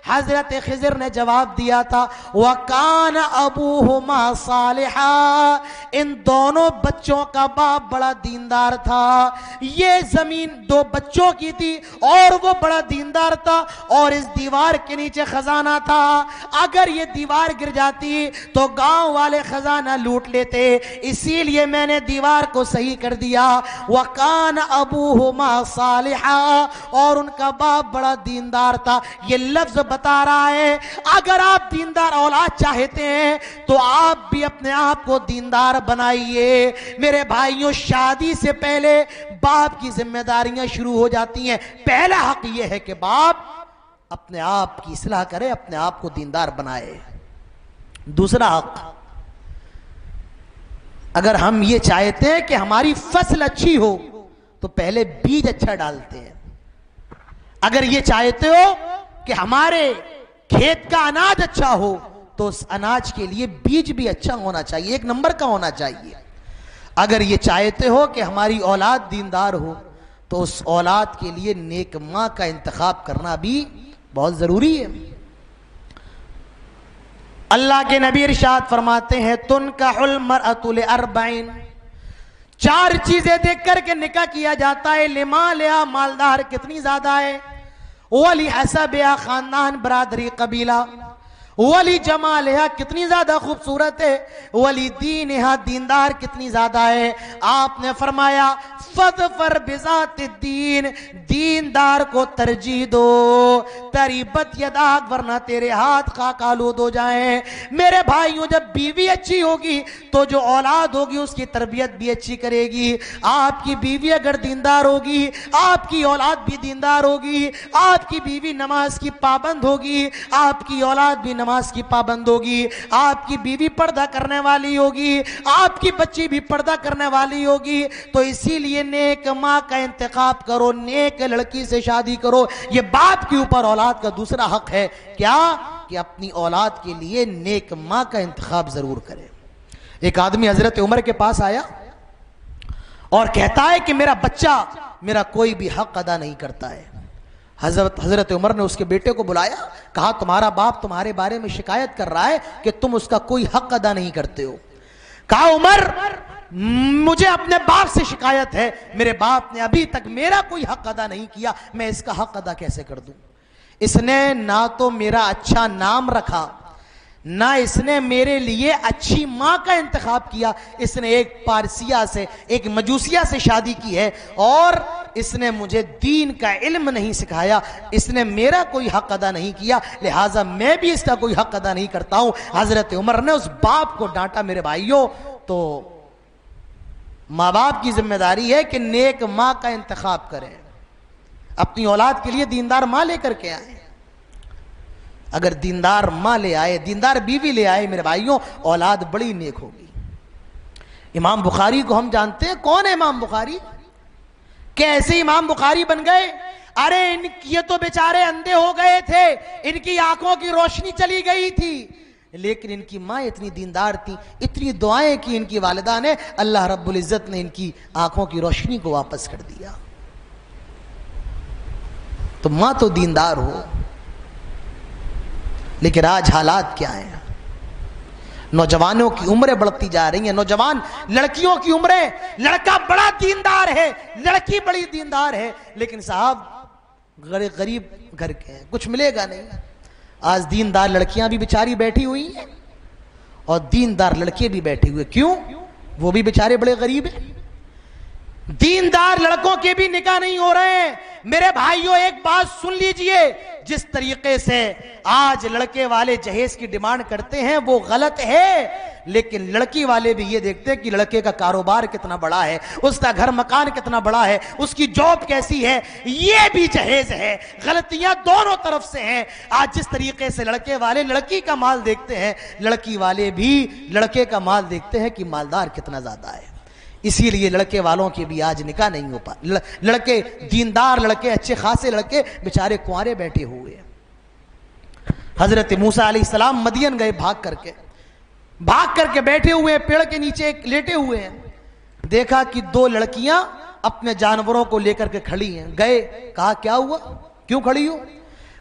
हजरत खिज़र ने जवाब दिया था वकान अबूहुमा सालिहा, इन दोनों बच्चों का बाप बड़ा दीनदार था। ये जमीन दो बच्चों की थी और वो बड़ा दीनदार था, और इस दीवार के नीचे खजाना था। अगर ये दीवार गिर जाती तो गांव वाले खजाना लूट लेते, इसीलिए मैंने दीवार को सही कर दिया। वकान अबूहुमा सालिहा, और उनका बाप बड़ा दीनदार था। ये लफ्ज बता रहा है अगर आप दीनदार औलाद चाहते हैं तो आप भी अपने आप को दीनदार बनाइए। मेरे भाइयों, शादी से पहले बाप की जिम्मेदारियां शुरू हो जाती हैं। पहला हक यह है कि बाप अपने आप की इस्लाह करे, अपने आप को दीनदार बनाए। दूसरा हक, अगर हम ये चाहते हैं कि हमारी फसल अच्छी हो तो पहले बीज अच्छा डालते हैं। अगर ये चाहते हो कि हमारे खेत का अनाज अच्छा हो तो उस अनाज के लिए बीज भी अच्छा होना चाहिए, एक नंबर का होना चाहिए। अगर ये चाहते हो कि हमारी औलाद दीनदार हो तो उस औलाद के लिए नेक मां का इंतखाब करना भी बहुत जरूरी है। अल्लाह के नबी इरशाद फरमाते हैं तुनकाहुल मरअतु लिअरबईन, चार चीजें देख करके निकाह किया जाता है। लिमालिहा, मालदार कितनी ज्यादा है, वली हसबिहा, खानदान बरादरी कबीला, वली जमालिहा, कितनी ज्यादा खूबसूरत है, वली दीनिहा, दीनदार कितनी ज्यादा है। आपने फरमाया फज़फर बिज़ाति दीन, दीनदार को तरजीह दो, तरीबत यदाक, वरना तेरे हाथ खाकालूद हो जाए। मेरे भाइयों, जब बीवी अच्छी होगी तो जो औलाद होगी उसकी तरबियत भी अच्छी करेगी। आपकी बीवी अगर दीनदार होगी, आपकी औलाद भी दीनदार होगी। आपकी बीवी नमाज की पाबंद होगी, आपकी औलाद भी नमाज की पाबंद होगी। आपकी बीवी पर्दा करने वाली होगी, आपकी बच्ची भी पर्दा करने वाली होगी। तो इसीलिए नेक मां का इंतखाब करो, नेक लड़की से शादी करो। ये बाप के ऊपर औलाद का दूसरा हक है, क्या कि अपनी औलाद के लिए नेक मां का इंतखाब जरूर करे। एक आदमी हजरत उमर के पास आया और कहता है कि मेरा बच्चा मेरा कोई भी हक अदा नहीं करता है। हजरत उमर ने उसके बेटे को बुलाया, कहा तुम्हारा बाप तुम्हारे बारे में शिकायत कर रहा है कि तुम उसका कोई हक अदा नहीं करते हो। कहा उमर, मुझे अपने बाप से शिकायत है, मेरे बाप ने अभी तक मेरा कोई हक अदा नहीं किया, मैं इसका हक अदा कैसे कर दूं। इसने ना तो मेरा अच्छा नाम रखा, ना इसने मेरे लिए अच्छी मां का इंतखाब किया। इसने एक पारसिया से, एक मजूसिया से शादी की है और इसने मुझे दीन का इल्म नहीं सिखाया। इसने मेरा कोई हक अदा नहीं किया, लिहाजा मैं भी इसका कोई हक अदा नहीं करता हूं। हजरत उमर ने उस बाप को डांटा। मेरे भाइयों, तो माँ बाप की जिम्मेदारी है कि नेक मां का इंतखाब करें, अपनी औलाद के लिए दीनदार मां लेकर के आए। अगर दीनदार मां ले आए, दीनदार बीवी ले आए, मेरे भाइयों, औलाद बड़ी नेक होगी। इमाम बुखारी को हम जानते हैं, कौन है इमाम बुखारी? कैसे इमाम बुखारी बन गए? अरे ये तो बेचारे अंधे हो गए थे, इनकी आंखों की रोशनी चली गई थी, लेकिन इनकी मां इतनी दीनदार थी, इतनी दुआएं की इनकी वालिदा ने, अल्लाह रब्बुल इज्जत ने इनकी आंखों की रोशनी को वापस कर दिया। तो मां तो दीनदार हो, लेकिन आज हालात क्या हैं? नौजवानों की उम्रें बढ़ती जा रही हैं, नौजवान लड़कियों की उम्रें, लड़का बड़ा दीनदार है, लड़की बड़ी दीनदार है, लेकिन साहब गरीब घर के हैं, कुछ मिलेगा नहीं। आज दीनदार लड़कियां भी बेचारी बैठी हुई हैं और दीनदार लड़के भी बैठे हुए। क्यों? वो भी बेचारे बड़े गरीब हैं। दीनदार लड़कों के भी निकाह नहीं हो रहे हैं। मेरे भाइयों, एक बात सुन लीजिए, जिस तरीके से आज लड़के वाले जहेज की डिमांड करते हैं वो गलत है, लेकिन लड़की वाले भी ये देखते हैं कि लड़के का कारोबार कितना बड़ा है, उसका घर मकान कितना बड़ा है, उसकी जॉब कैसी है, ये भी जहेज है। गलतियां दोनों तरफ से हैं। आज जिस तरीके से लड़के वाले लड़की का माल देखते हैं, लड़की वाले भी लड़के का माल देखते हैं कि मालदार कितना ज्यादा है। इसीलिए लड़के वालों के भी आज निकाह नहीं हो पा, लड़के दीनदार लड़के, अच्छे खासे लड़के बेचारे कुंवारे बैठे हुए। हजरत मूसा अलैहिस्सलाम मदियन गए भाग करके बैठे हुए हैं, पेड़ के नीचे लेटे हुए हैं। देखा कि दो लड़कियां अपने जानवरों को लेकर के खड़ी हैं। गए, कहा क्या हुआ, क्यों खड़ी हो?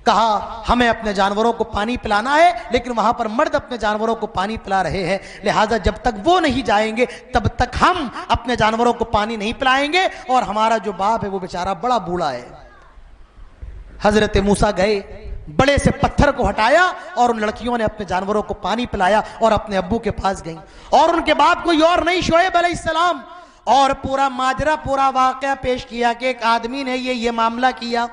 कहा हमें अपने जानवरों को पानी पिलाना है, लेकिन वहां पर मर्द अपने जानवरों को पानी पिला रहे हैं, लिहाजा जब तक वो नहीं जाएंगे तब तक हम अपने जानवरों को पानी नहीं पिलाएंगे, और हमारा जो बाप है वो बेचारा बड़ा बूढ़ा है। हजरत मूसा गए, बड़े से पत्थर को हटाया और उन लड़कियों ने अपने जानवरों को पानी पिलाया और अपने अब्बू के पास गई। और उनके बाप कोई और नहीं, शोएब अलैहिस्सलाम। और पूरा माजरा, पूरा वाकया पेश किया कि एक आदमी ने ये मामला किया,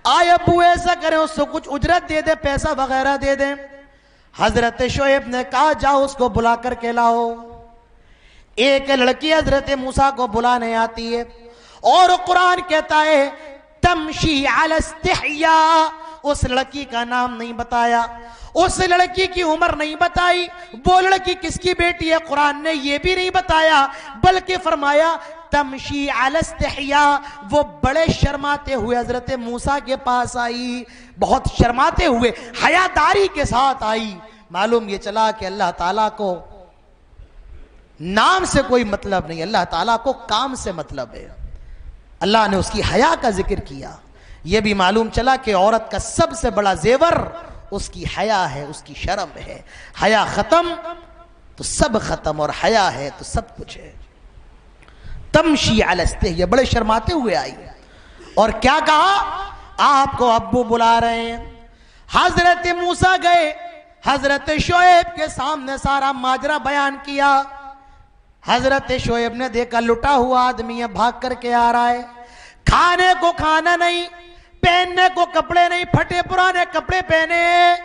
आए अब्बू ऐसा करें, उसको कुछ उजरत दे दे, पैसा वगैरह दे दें। हजरत शोएब ने कहा जाओ उसको बुला कर के लाओ। एक लड़की हजरत मूसा को बुलाने आती है और कुरान कहता है तमशी अला इस्तिहया। उस लड़की का नाम नहीं बताया, उस लड़की की उम्र नहीं बताई, वो लड़की किसकी बेटी है कुरान ने ये भी नहीं बताया, बल्कि फरमाया तमशी अला इस्तिहया। वो बड़े शर्माते हुए हजरत मूसा के पास आई, बहुत शर्माते हुए हयादारी के साथ आई। मालूम ये चला कि अल्लाह ताला को नाम से कोई मतलब नहीं, अल्लाह ताला को काम से मतलब है। अल्लाह ने उसकी हया का जिक्र किया। यह भी मालूम चला कि औरत का सबसे बड़ा जेवर उसकी हया है, उसकी शर्म है। हया खत्म तो सब खत्म, और हया है तो सब कुछ है। तमशी अला इस्तिहया, बड़े शर्माते हुए आई और क्या कहा, आपको अब्बू बुला रहे हैं। हजरत मूसा गए, हजरत शोएब के सामने सारा माजरा बयान किया। हजरत शोएब ने देखा लुटा हुआ आदमी है, भाग करके आ रहा है, खाने को खाना नहीं, पहनने को कपड़े नहीं, फटे पुराने कपड़े पहने हैं।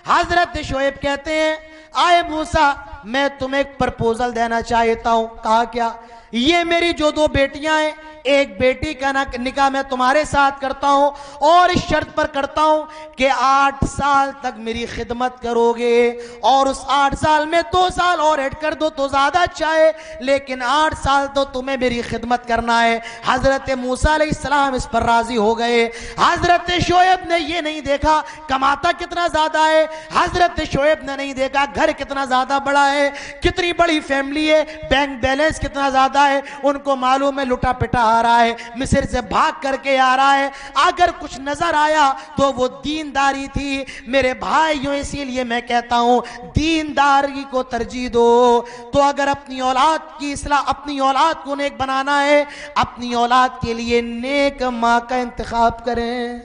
हजरत शोएब कहते हैं आए मूसा, मैं तुम्हें एक प्रपोजल देना चाहता हूं। कहा क्या? ये मेरी जो दो बेटियां हैं, एक बेटी का निकाह मैं तुम्हारे साथ करता हूं, और इस शर्त पर करता हूं कि 8 साल तक मेरी खिदमत करोगे, और उस 8 साल में 2 साल और ऐड कर दो तो ज्यादा अच्छा है, लेकिन 8 साल तो तुम्हें मेरी खिदमत करना है। हजरत मूसा अलैहिस्सलाम इस पर राजी हो गए। हजरत शोएब ने ये नहीं देखा कमाता कितना ज्यादा है, हजरत शोएब ने नहीं देखा घर कितना ज्यादा बड़ा है, कितनी बड़ी फैमिली है, बैंक बैलेंस कितना ज्यादा है। उनको मालूम है लुटा पिटा आ रहा है, मिस्र से भाग करके आ रहा है। अगर कुछ नजर आया तो वो दीनदारी थी। मेरे भाइयों, इसीलिए मैं कहता हूं दीनदारी को तरजीह दो। तो अगर अपनी औलाद की इस्लाह, अपनी औलाद को नेक बनाना है, अपनी औलाद के लिए नेक मां का इंतखाब करें।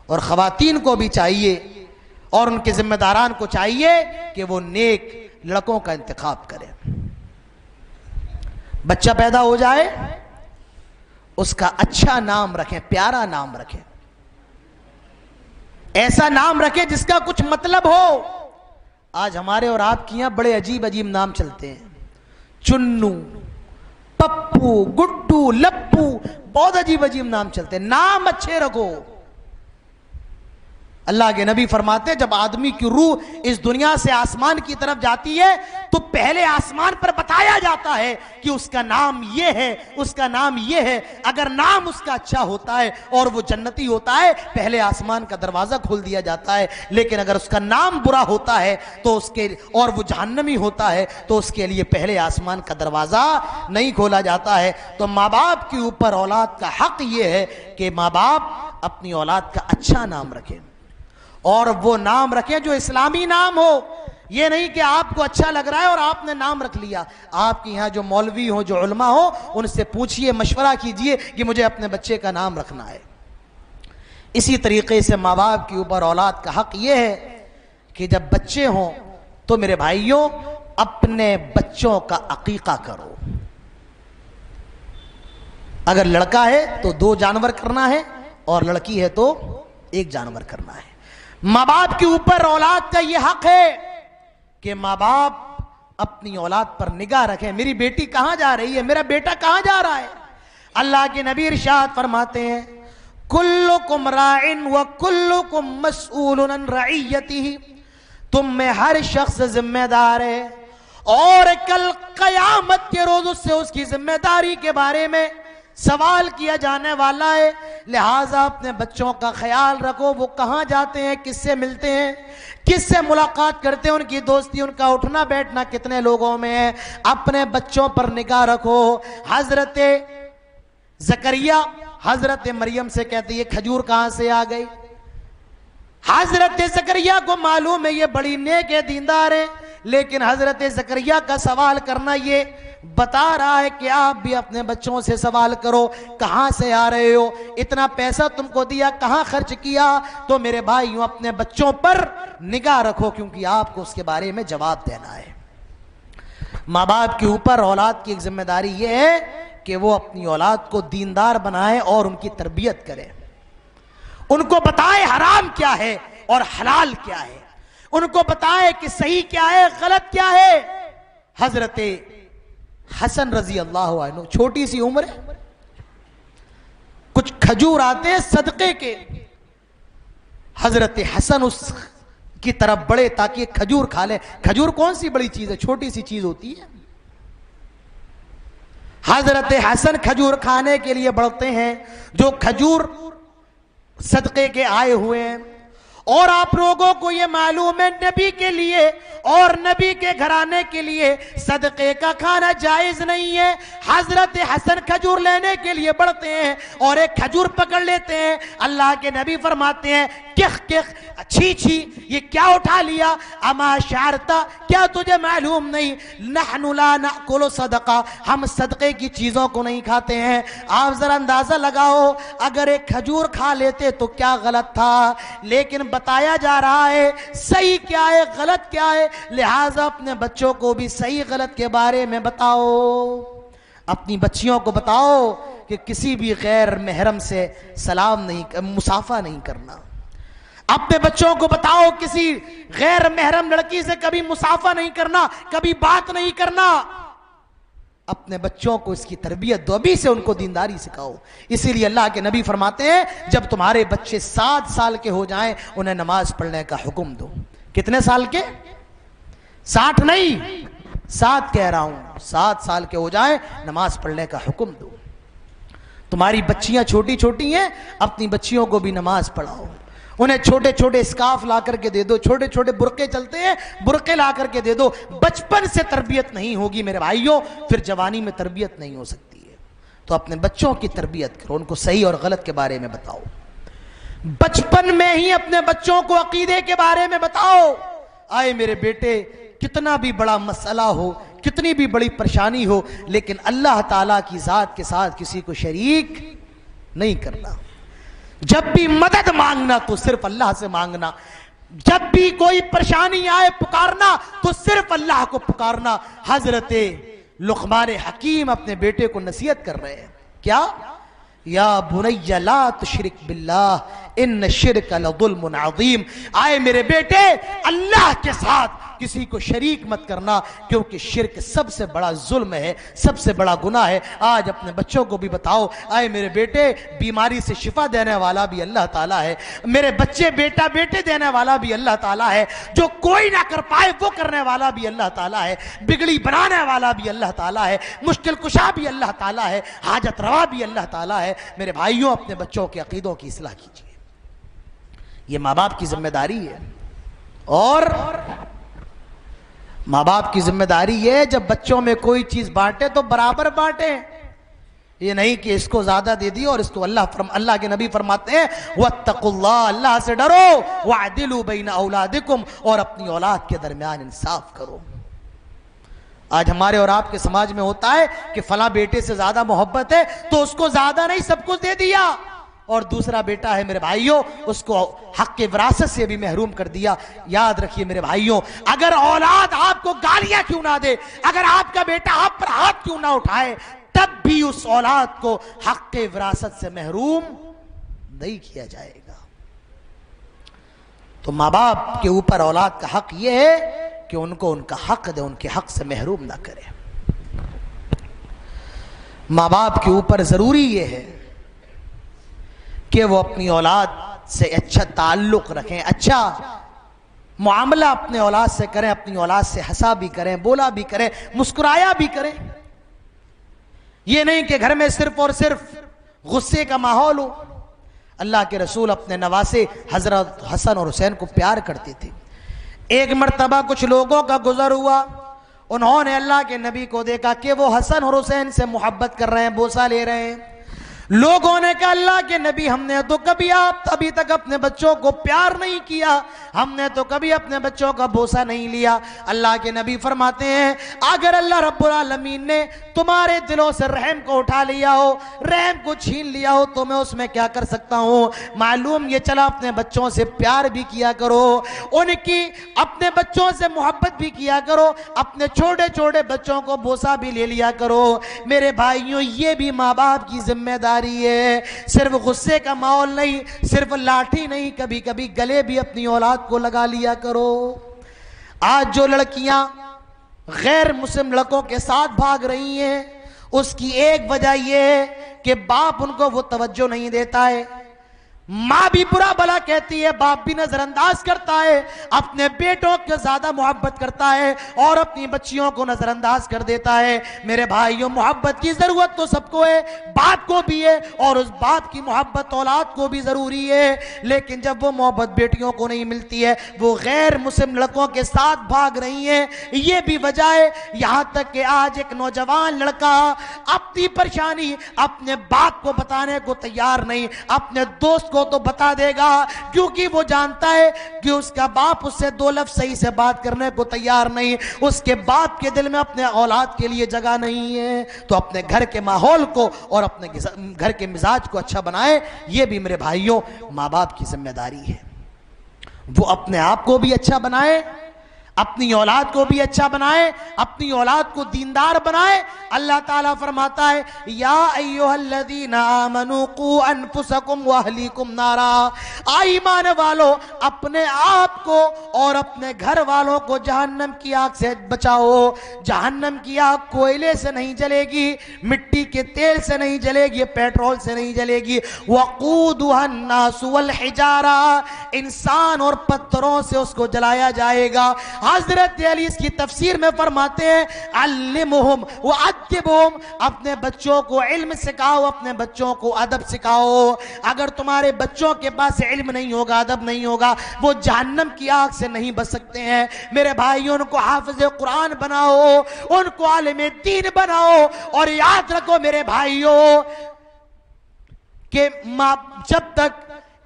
और खवातीन को भी चाहिए और उनके जिम्मेदारान को चाहिए कि वो नेक लड़कों का इंतखाब करें। बच्चा पैदा हो जाए, उसका अच्छा नाम रखें, प्यारा नाम रखें, ऐसा नाम रखें जिसका कुछ मतलब हो। आज हमारे और आपके यहां बड़े अजीब अजीब नाम चलते हैं, चुन्नू, पप्पू, गुड्डू, लप्पू, बहुत अजीब अजीब नाम चलते हैं। नाम अच्छे रखो। अल्लाह के नबी फरमाते हैं जब आदमी की रूह इस दुनिया से आसमान की तरफ जाती है तो पहले आसमान पर बताया जाता है कि उसका नाम ये है, उसका नाम ये है। अगर नाम उसका अच्छा होता है और वो जन्नती होता है, पहले आसमान का दरवाजा खोल दिया जाता है। लेकिन अगर उसका नाम बुरा होता है तो उसके, और वो जहन्नमी होता है, तो उसके लिए पहले आसमान का दरवाजा नहीं खोला जाता है। तो माँ बाप के ऊपर औलाद का हक ये है कि माँ बाप अपनी औलाद का अच्छा नाम रखें, और वो नाम रखें जो इस्लामी नाम हो। ये नहीं कि आपको अच्छा लग रहा है और आपने नाम रख लिया। आपके यहाँ जो मौलवी हो, जो उलमा हो, उनसे पूछिए, मशवरा कीजिए कि मुझे अपने बच्चे का नाम रखना है। इसी तरीके से माँ बाप के ऊपर औलाद का हक ये है कि जब बच्चे हों तो मेरे भाइयों अपने बच्चों का अकीका करो। अगर लड़का है तो 2 जानवर करना है, और लड़की है तो 1 जानवर करना है। माँ बाप के ऊपर औलाद का यह हक है कि माँ बाप अपनी औलाद पर निगाह रखें। मेरी बेटी कहां जा रही है, मेरा बेटा कहां जा रहा है। अल्लाह के नबी इरशाद फरमाते हैं कुल्लुकुम राइन व कुल्लुकुम मसऊलुन अन रइयतिही, तुम में हर शख्स जिम्मेदार है और कल कयामत के रोज उससे उसकी जिम्मेदारी के बारे में सवाल किया जाने वाला है। लिहाजा अपने बच्चों का ख्याल रखो, वो कहां जाते हैं, किससे मिलते हैं, किससे मुलाकात करते हैं, उनकी दोस्ती, उनका उठना बैठना कितने लोगों में है। अपने बच्चों पर निगाह रखो। हजरत जकरिया हजरत मरियम से कहते ये खजूर कहां से आ गई। हजरत जकरिया को मालूम है ये बड़ी नेक है, दीनदार है, लेकिन हजरत जकरिया का सवाल करना ये बता रहा है कि आप भी अपने बच्चों से सवाल करो, कहां से आ रहे हो, इतना पैसा तुमको दिया कहां खर्च किया। तो मेरे भाइयों अपने बच्चों पर निगाह रखो, क्योंकि आपको उसके बारे में जवाब देना है। माँ बाप के ऊपर औलाद की एक जिम्मेदारी यह है कि वो अपनी औलाद को दीनदार बनाए और उनकी तरबियत करे, उनको बताए हराम क्या है और हलाल क्या है, उनको बताए कि सही क्या है गलत क्या है। हजरत हसन रजी अल्लाह अन्हु, छोटी सी उम्र है, कुछ खजूर आते हैं सदके के, हजरत हसन उस की तरफ बढ़े ताकि खजूर खा ले। खजूर कौन सी बड़ी चीज है, छोटी सी चीज होती है। हजरत हसन खजूर खाने के लिए बढ़ते हैं, जो खजूर सदके के आए हुए हैं। और आप लोगों को यह मालूम है नबी के लिए और नबी के घराने के लिए सदके का खाना जायज नहीं है। हजरत हसन खजूर लेने के लिए बढ़ते हैं और एक खजूर पकड़ लेते हैं। अल्लाह के नबी फरमाते हैं किख किख, छी छी, ये क्या उठा लिया। अमा शारता, क्या तुझे मालूम नहीं, नहनु ला नअकुलु सदका, हम सदके की चीजों को नहीं खाते हैं। आप जरा अंदाजा लगाओ, अगर एक खजूर खा लेते तो क्या गलत था, लेकिन बताया जा रहा है सही क्या है गलत क्या है। लिहाजा अपने बच्चों को भी सही गलत के बारे में बताओ। अपनी बच्चियों को बताओ कि किसी भी गैर महरम से सलाम नहीं, मुसाफा नहीं करना। अपने बच्चों को बताओ किसी गैर महरम लड़की से कभी मुसाफा नहीं करना, कभी बात नहीं करना। अपने बच्चों को इसकी तरबियत दो, अभी से उनको दीनदारी सिखाओ। इसीलिए अल्लाह के नबी फरमाते हैं जब तुम्हारे बच्चे 7 साल के हो जाएं उन्हें नमाज पढ़ने का हुक्म दो। कितने साल के? 60 नहीं, 7 कह रहा हूं, 7 साल के हो जाएं नमाज पढ़ने का हुक्म दो। तुम्हारी बच्चियां छोटी छोटी हैं, अपनी बच्चियों को भी नमाज पढ़ाओ। उन्हें छोटे छोटे स्कार्फ ला करके दे दो, छोटे छोटे बुरके चलते हैं, बुरके ला करके दे दो। बचपन से तरबियत नहीं होगी मेरे भाइयों, फिर जवानी में तरबियत नहीं हो सकती है। तो अपने बच्चों की तरबियत करो, उनको सही और गलत के बारे में बताओ। बचपन में ही अपने बच्चों को अकीदे के बारे में बताओ। आए मेरे बेटे, कितना भी बड़ा मसला हो, कितनी भी बड़ी परेशानी हो, लेकिन अल्लाह ताला की जात के साथ किसी को शरीक नहीं करना। जब भी मदद मांगना तो सिर्फ अल्लाह से मांगना, जब भी कोई परेशानी आए पुकारना तो सिर्फ अल्लाह को पुकारना। हजरत लुक़मान हकीम अपने बेटे को नसीहत कर रहे हैं, क्या? या बुनय्या ला तुश्रिक बिल्लाह इन्न शिर्क लज़ुल्मुन अज़ीम। आए मेरे बेटे, अल्लाह के साथ किसी को शरीक मत करना, क्योंकि शिर्क सबसे बड़ा जुल्म है, सबसे बड़ा गुनाह है। आज अपने बच्चों को भी बताओ। आए मेरे बेटे, बीमारी से शिफा देने वाला भी अल्लाह ताला है। मेरे बच्चे, बेटा बेटे देने वाला भी अल्लाह ताला है। जो कोई ना कर पाए वो करने वाला भी अल्लाह ताला है। बिगड़ी बनाने वाला भी अल्लाह ताला है। मुश्किल कुशा भी अल्लाह ताला है। हाजत रवा भी अल्लाह ताला है। मेरे भाइयों, अपने बच्चों के अकीदों की इस्लाह कीजिए, ये माँ बाप की जिम्मेदारी है। और माँ बाप की जिम्मेदारी है जब बच्चों में कोई चीज बांटे तो बराबर बांटे। ये नहीं कि इसको ज्यादा दे दी और इसको अल्लाह के नबी फरमाते हैं वत्तकुल्लाह, अल्लाह से डरो, वअदिलू बैना औलादिकुम, और अपनी औलाद के दरमियान इंसाफ करो। आज हमारे और आपके समाज में होता है कि फला बेटे से ज्यादा मोहब्बत है तो उसको ज्यादा नहीं सब कुछ दे दिया, और दूसरा बेटा है मेरे भाइयों उसको हक के विरासत से भी महरूम कर दिया। याद रखिए मेरे भाइयों, अगर औलाद आपको गालियां क्यों ना दे, अगर आपका बेटा आप पर हाथ क्यों ना उठाए, तब भी उस औलाद को हक के विरासत से महरूम नहीं किया जाएगा। तो माँ बाप के ऊपर औलाद का हक यह है कि उनको उनका हक दे, उनके हक से महरूम ना करे। माँ बाप के ऊपर जरूरी यह है कि वो अपनी औलाद से अच्छा ताल्लुक रखें, अच्छा मुआमला अपने औलाद से करें, अपनी औलाद से हंसा भी करें, बोला भी करें, मुस्कुराया भी करें। ये नहीं कि घर में सिर्फ और सिर्फ गुस्से का माहौल हो। अल्लाह के रसूल अपने नवासे हजरत हसन और हुसैन को प्यार करते थे। एक मर्तबा कुछ लोगों का गुजर हुआ, उन्होंने अल्लाह के नबी को देखा कि वो हसन और हुसैन से मोहब्बत कर रहे हैं, बोसा ले रहे हैं। लोगों ने कहा अल्लाह के नबी, हमने तो कभी आप अभी तक अपने बच्चों को प्यार नहीं किया, हमने तो कभी अपने बच्चों का बोसा नहीं लिया। अल्लाह के नबी फरमाते हैं, अगर अल्लाह रब्बुल आलमीन ने तुम्हारे दिलों से रहम को उठा लिया हो, रहम को छीन लिया हो, तो मैं उसमें क्या कर सकता हूं। मालूम ये चला, अपने बच्चों से प्यार भी किया करो, उनकी अपने बच्चों से मोहब्बत भी किया करो, अपने छोटे छोटे बच्चों को बोसा भी ले लिया करो। मेरे भाइयों, ये भी माँ बाप की जिम्मेदारी है। सिर्फ गुस्से का माहौल नहीं, सिर्फ लाठी नहीं, कभी कभी गले भी अपनी औलाद को लगा लिया करो। आज जो लड़कियां गैर मुस्लिम लड़कों के साथ भाग रही हैं, उसकी एक वजह यह है कि बाप उनको वो तवज्जो नहीं देता है। माँ भी बुरा भला कहती है, बाप भी नजरअंदाज करता है, अपने बेटों को ज्यादा मोहब्बत करता है और अपनी बच्चियों को नजरअंदाज कर देता है। मेरे भाइयों, मोहब्बत की जरूरत तो सबको है, बाप को भी है, और उस बाप की मोहब्बत औलाद को भी जरूरी है। लेकिन जब वो मोहब्बत बेटियों को नहीं मिलती है, वो गैर मुस्लिम लड़कों के साथ भाग रही है। ये भी वजह है, यहां तक कि आज एक नौजवान लड़का अपनी परेशानी अपने बाप को बताने को तैयार नहीं, अपने दोस्त को तो बता देगा, क्योंकि वो जानता है कि उसका बाप उससे दो लफ्ज सही से बात करने को तैयार नहीं, उसके बाप के दिल में अपने औलाद के लिए जगह नहीं है। तो अपने घर के माहौल को और अपने घर के मिजाज को अच्छा बनाए, ये भी मेरे भाइयों माँ बाप की जिम्मेदारी है। वो अपने आप को भी अच्छा बनाए, अपनी औलाद को भी अच्छा बनाए, अपनी औलाद को दीनदार बनाए। अल्लाह ताला फरमाता है, या अय्युहल्लज़ीना आमनू कू अनफुसकुम व अहलीकुम नारा, ईमान वालो अपने आप को और अपने घर वालों को जहन्नम की आग से बचाओ। जहन्नम की आग कोयले से नहीं जलेगी, मिट्टी के तेल से नहीं जलेगी, पेट्रोल से नहीं जलेगी। वक़ूदुहन्नासु वल हिजारा, इंसान और पत्थरों से उसको जलाया जाएगा। हजरत अली इसकी तफसीर में फरमाते हैं, अल्लिमुहुम व अद्दिबुहुम, अपने बच्चों को इल्म सिखाओ, अपने बच्चों को अदब सिखाओ। अगर तुम्हारे बच्चों के पास इल्म नहीं होगा, अदब नहीं होगा, वो जहन्नम की आग से नहीं बच सकते हैं। मेरे भाइयों, उनको हाफिज़ कुरान बनाओ, उनको आलिम दीन बनाओ। और याद रखो मेरे भाइयों कि जब तक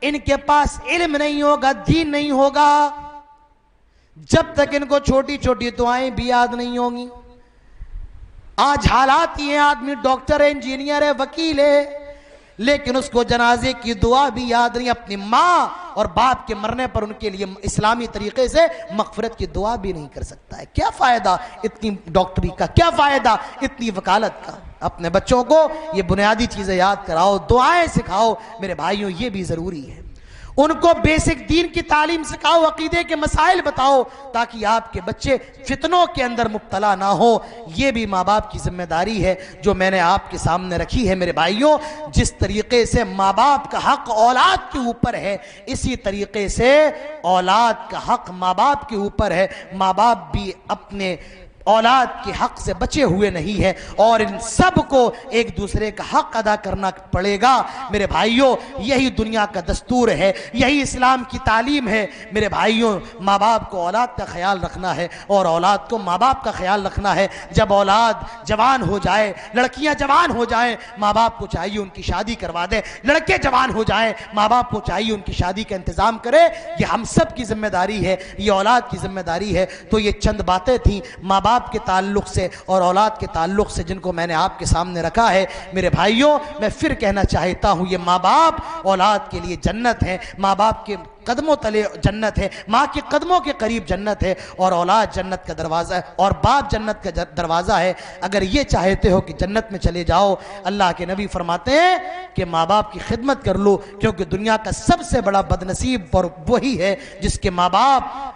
इनके पास इल्म नहीं होगा, दीन नहीं होगा, जब तक इनको छोटी छोटी दुआएं भी याद नहीं होंगी। आज हालात ये, आदमी डॉक्टर है, इंजीनियर है, वकील है, लेकिन उसको जनाजे की दुआ भी याद नहीं, अपनी माँ और बाप के मरने पर उनके लिए इस्लामी तरीके से मगफिरत की दुआ भी नहीं कर सकता है। क्या फायदा इतनी डॉक्टरी का, क्या फायदा इतनी वकालत का। अपने बच्चों को ये बुनियादी चीजें याद कराओ, दुआएं सिखाओ। मेरे भाइयों, ये भी जरूरी है। उनको बेसिक दीन की तालीम सिखाओ, अकीदे के मसाइल बताओ, ताकि आपके बच्चे फितनों के अंदर मुब्तला ना हो। ये भी माँ बाप की जिम्मेदारी है जो मैंने आपके सामने रखी है। मेरे भाइयों, जिस तरीके से माँ बाप का हक औलाद के ऊपर है, इसी तरीके से औलाद का हक माँ बाप के ऊपर है। माँ बाप भी अपने औलाद के हक से बचे हुए नहीं है, और इन सब को एक दूसरे का हक अदा करना पड़ेगा। मेरे भाइयों, यही दुनिया का दस्तूर है, यही इस्लाम की तालीम है। मेरे भाइयों, माँ बाप को औलाद का ख्याल रखना है और औलाद को माँ बाप का ख्याल रखना है। जब औलाद जवान हो जाए, लड़कियां जवान हो जाए, माँ बाप को चाहिए उनकी शादी करवा दे। लड़के जवान हो जाए, माँ बाप को चाहिए उनकी शादी का इंतजाम करे। ये हम सब की जिम्मेदारी है, ये औलाद की जिम्मेदारी है। तो ये चंद बातें थी माँ बाप के ताल्लुक से और औलाद के ताल्लुक से, जिनको मैंने आपके सामने रखा है। मेरे भाइयों, मैं फिर कहना चाहता हूं, ये माँ बाप औलाद के लिए जन्नत है, माँ बाप के कदमों तले जन्नत है, माँ के कदमों के करीब जन्नत है, और औलाद जन्नत का दरवाज़ा है और बाप जन्नत का दरवाज़ा है। अगर ये चाहते हो कि जन्नत में चले जाओ, अल्लाह के नबी फरमाते हैं कि माँ बाप की खिदमत कर लो, क्योंकि दुनिया का सबसे बड़ा बदनसीब और वही है जिसके माँ बाप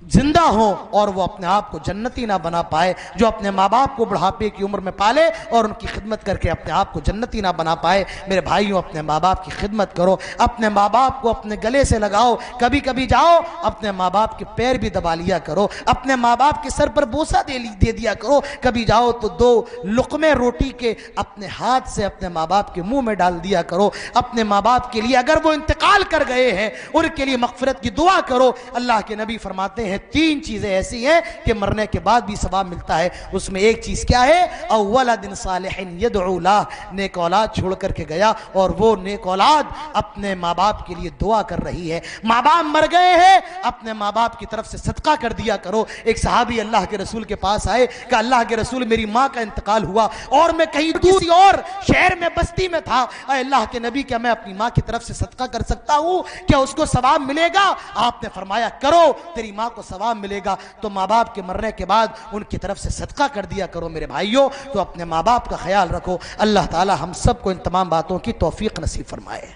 जिंदा हो और वो अपने आप को जन्नती ना बना पाए, जो अपने माँ बाप को बुढ़ापे की उम्र में पाले और उनकी खिदमत करके अपने आप को जन्नती ना बना पाए। मेरे भाइयों, अपने माँ बाप की खिदमत करो, अपने माँ बाप को अपने गले से लगाओ, कभी कभी जाओ अपने माँ बाप के पैर भी दबा लिया करो, अपने माँ बाप के सर पर बोसा दे दिया करो, कभी जाओ तो 2 लुक़मे रोटी के अपने हाथ से अपने माँ बाप के मुंह में डाल दिया करो। अपने माँ बाप के लिए अगर वो इंतकाल कर गए हैं उनके लिए मग़फ़िरत की दुआ करो। अल्लाह के नबी फरमाते हैं 3 चीजें ऐसी हैं कि मरने के बाद भी सवाब मिलता है। उसमें एक चीज क्या है? अव्वलदिन सालिहिन यदउ लह, नेक औलाद छोड़ करके गया और वो नेक औलाद अपने माँ बाप के लिए दुआ कर रही है। माँ बाप मर गए हैं, अपने माँ बाप की तरफ से सदका कर दिया करो। एक सहाबी अल्लाह के रसूल के पास आए कि अल्लाह के रसूल, मेरी माँ का इंतकाल हुआ और मैं कहीं किसी और शहर में बस्ती में था, अल्लाह के नबी, क्या मैं अपनी माँ की तरफ से सदका कर सकता हूँ? क्या उसको सवाब मिलेगा? आपने फरमाया करो, तेरी माँ को सवाब मिलेगा। तो माँ बाप के मरने के बाद उनकी तरफ से सदका कर दिया करो। मेरे भाइयों, तो अपने माँ बाप का ख्याल रखो। अल्लाह ताला हम सबको इन तमाम बातों की तौफीक नसीब फरमाए।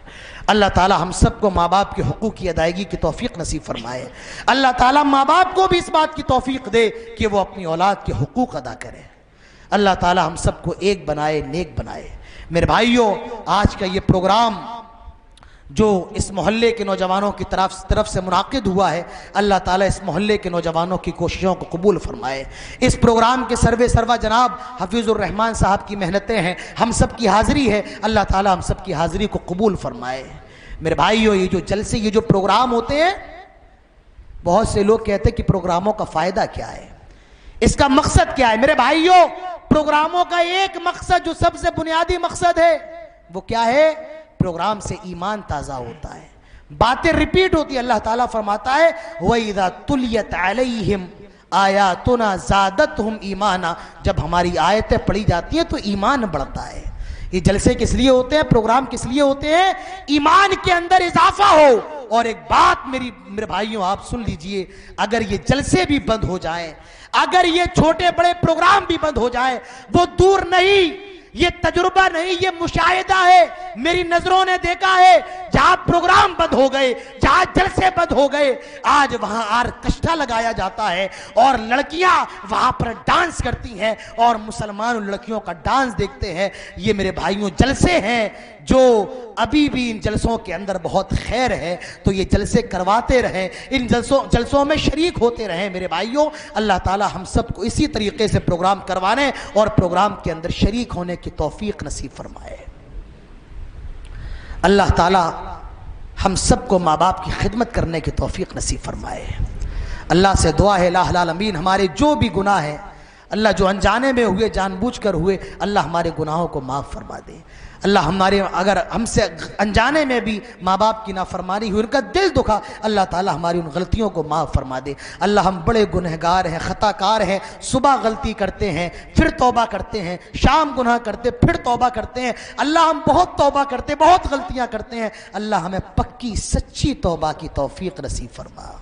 अल्लाह ताला हम सबको माँ बाप के हुकूक की अदायगी की तौफीक नसीब फरमाए। अल्लाह ताला माँ बाप को भी इस बात की तौफीक दे कि वो अपनी औलाद के हुकूक अदा करे। अल्लाह ताला हम सबको एक बनाए, नेक बनाए। मेरे भाइयों, आज का ये प्रोग्राम जो इस मोहल्ले के नौजवानों की तरफ से मुनाकिद हुआ है, अल्लाह ताला इस मोहल्ले के नौजवानों की कोशिशों को कबूल फरमाए। इस प्रोग्राम के सर्वा जनाब हफीज़ुर रहमान साहब की मेहनतें हैं, हम सब की हाज़िरी है, अल्लाह ताला हम सब की हाज़िरी को कबूल फरमाए। मेरे भाइयों, ये जो जलसे, ये जो प्रोग्राम होते हैं, बहुत से लोग कहते हैं कि प्रोग्रामों का फ़ायदा क्या है, इसका मकसद क्या है? मेरे भाइयों, प्रोग्रामों का एक मकसद, जो सबसे बुनियादी मकसद है, वो क्या है? प्रोग्राम से ईमान ताज़ा होता है, बातें रिपीट होती है। अल्लाह ताला फरमाता है वइज़ा तुलियत अलैहिम आयातुना ज़ादतहुम ईमाना, जब हमारी आयतें पढ़ी जाती हैं तो ईमान बढ़ता है। ये जलसे किस लिए होते हैं, प्रोग्राम किस लिए होते हैं? ईमान के अंदर इजाफा हो। और एक बात मेरे भाइयों आप सुन लीजिए, अगर ये जलसे भी बंद हो जाएं, अगर ये छोटे बड़े प्रोग्राम भी बंद हो जाए, वो दूर नहीं, ये तजुर्बा नहीं, ये मुशाहिदा है। मेरी नजरों ने देखा है, जहां प्रोग्राम बंद हो गए, जहां जलसे बंद हो गए, आज वहां आर्केस्ट्रा लगाया जाता है और लड़कियां वहां पर डांस करती हैं और मुसलमान लड़कियों का डांस देखते हैं। ये मेरे भाइयों जलसे हैं, जो अभी भी इन जलसों के अंदर बहुत खैर है, तो ये जलसे करवाते रहें, इन जलसों में शरीक होते रहें। मेरे भाइयों, अल्लाह ताला हम सबको इसी तरीके से प्रोग्राम करवाने और प्रोग्राम के अंदर शरीक होने की तौफीक नसीब फरमाए। अल्लाह ताला हम सबको माँ बाप की खिदमत करने की तौफीक नसीब फरमाए। अल्लाह से दुआ है ला इलाहा अमीन, हमारे जो भी गुनाह हैं अल्लाह, जो अनजाने में हुए, जानबूझकर हुए, अल्लाह हमारे गुनाहों को माफ़ फरमा दे। अल्लाह हमारे, अगर हमसे अनजाने में भी माँ बाप की नाफरमानी हुई, उनका दिल दुखा, अल्लाह ताला हमारी उन गलतियों को माफ़ फरमा दे। अल्लाह हम बड़े गुनहगार हैं, ख़ताकार हैं, सुबह गलती करते हैं फिर तौबा करते हैं, शाम गुनाह करते फिर तौबा करते हैं। अल्लाह हम बहुत तौबा करते, बहुत गलतियाँ करते हैं। अल्लाह हमें पक्की सच्ची तौबा की तौफीक नसीब फरमा।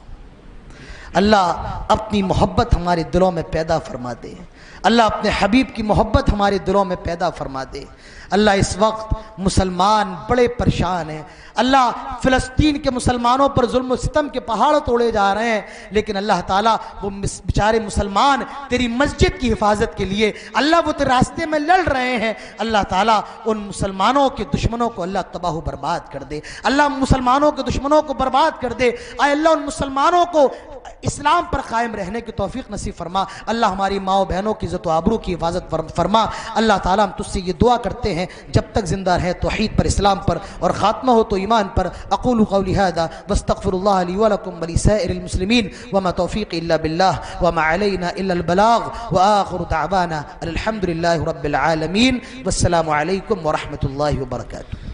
अल्लाह अपनी मोहब्बत हमारे दिलों में पैदा फरमा दे। अल्लाह अपने हबीब की मोहब्बत हमारे दिलों में पैदा फरमा दे। अल्लाह इस वक्त मुसलमान बड़े परेशान हैं। अल्लाह फ़िलिस्तीन के मुसलमानों पर जुल्म सितम के पहाड़ तोड़े जा रहे हैं, लेकिन अल्लाह ताला वो बेचारे मुसलमान तेरी मस्जिद की हिफाजत के लिए अल्लाह वो तेरे रास्ते में लड़ रहे हैं। अल्लाह ताला उन मुसलमानों के दुश्मनों को अल्लाह तबाह बर्बाद कर दे। अल्लाह मुसलमानों के दुश्मनों को बर्बाद कर दे। आए अल्लाह उन मुसलमानों को इस्लाम पर कायम रहने की तौफीक नसीब फरमा। अल्लाह हमारी माओ बहनों की इज़्ज़त व आबरू की हिफाजत फरमा। अल्लाह ताला हम तुझसे ये दुआ करते हैं, जब तक जिंदा रहे तौहीद पर, इस्लाम पर और ख़ात्मा हो तो ईमान पर। अक़ूलु क़ौली हाज़ा वस्तग़फ़िरुल्लाह ली व लकुम व लिसाइरिल मुस्लिमीन व मा तौफ़ीक़ी इल्ला बिल्लाह व मा अलैना इल्लल बलाग़ व आख़िरु दअवाना अल्हम्दुलिल्लाहि रब्बिल आलमीन। वस्सलामु अलैकुम व रहमतुल्लाहि व बरकातुहू।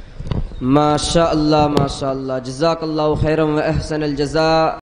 माशा अल्लाह, माशा अल्लाह, जज़ाकल्लाहु खैरन व अहसनल जज़ा।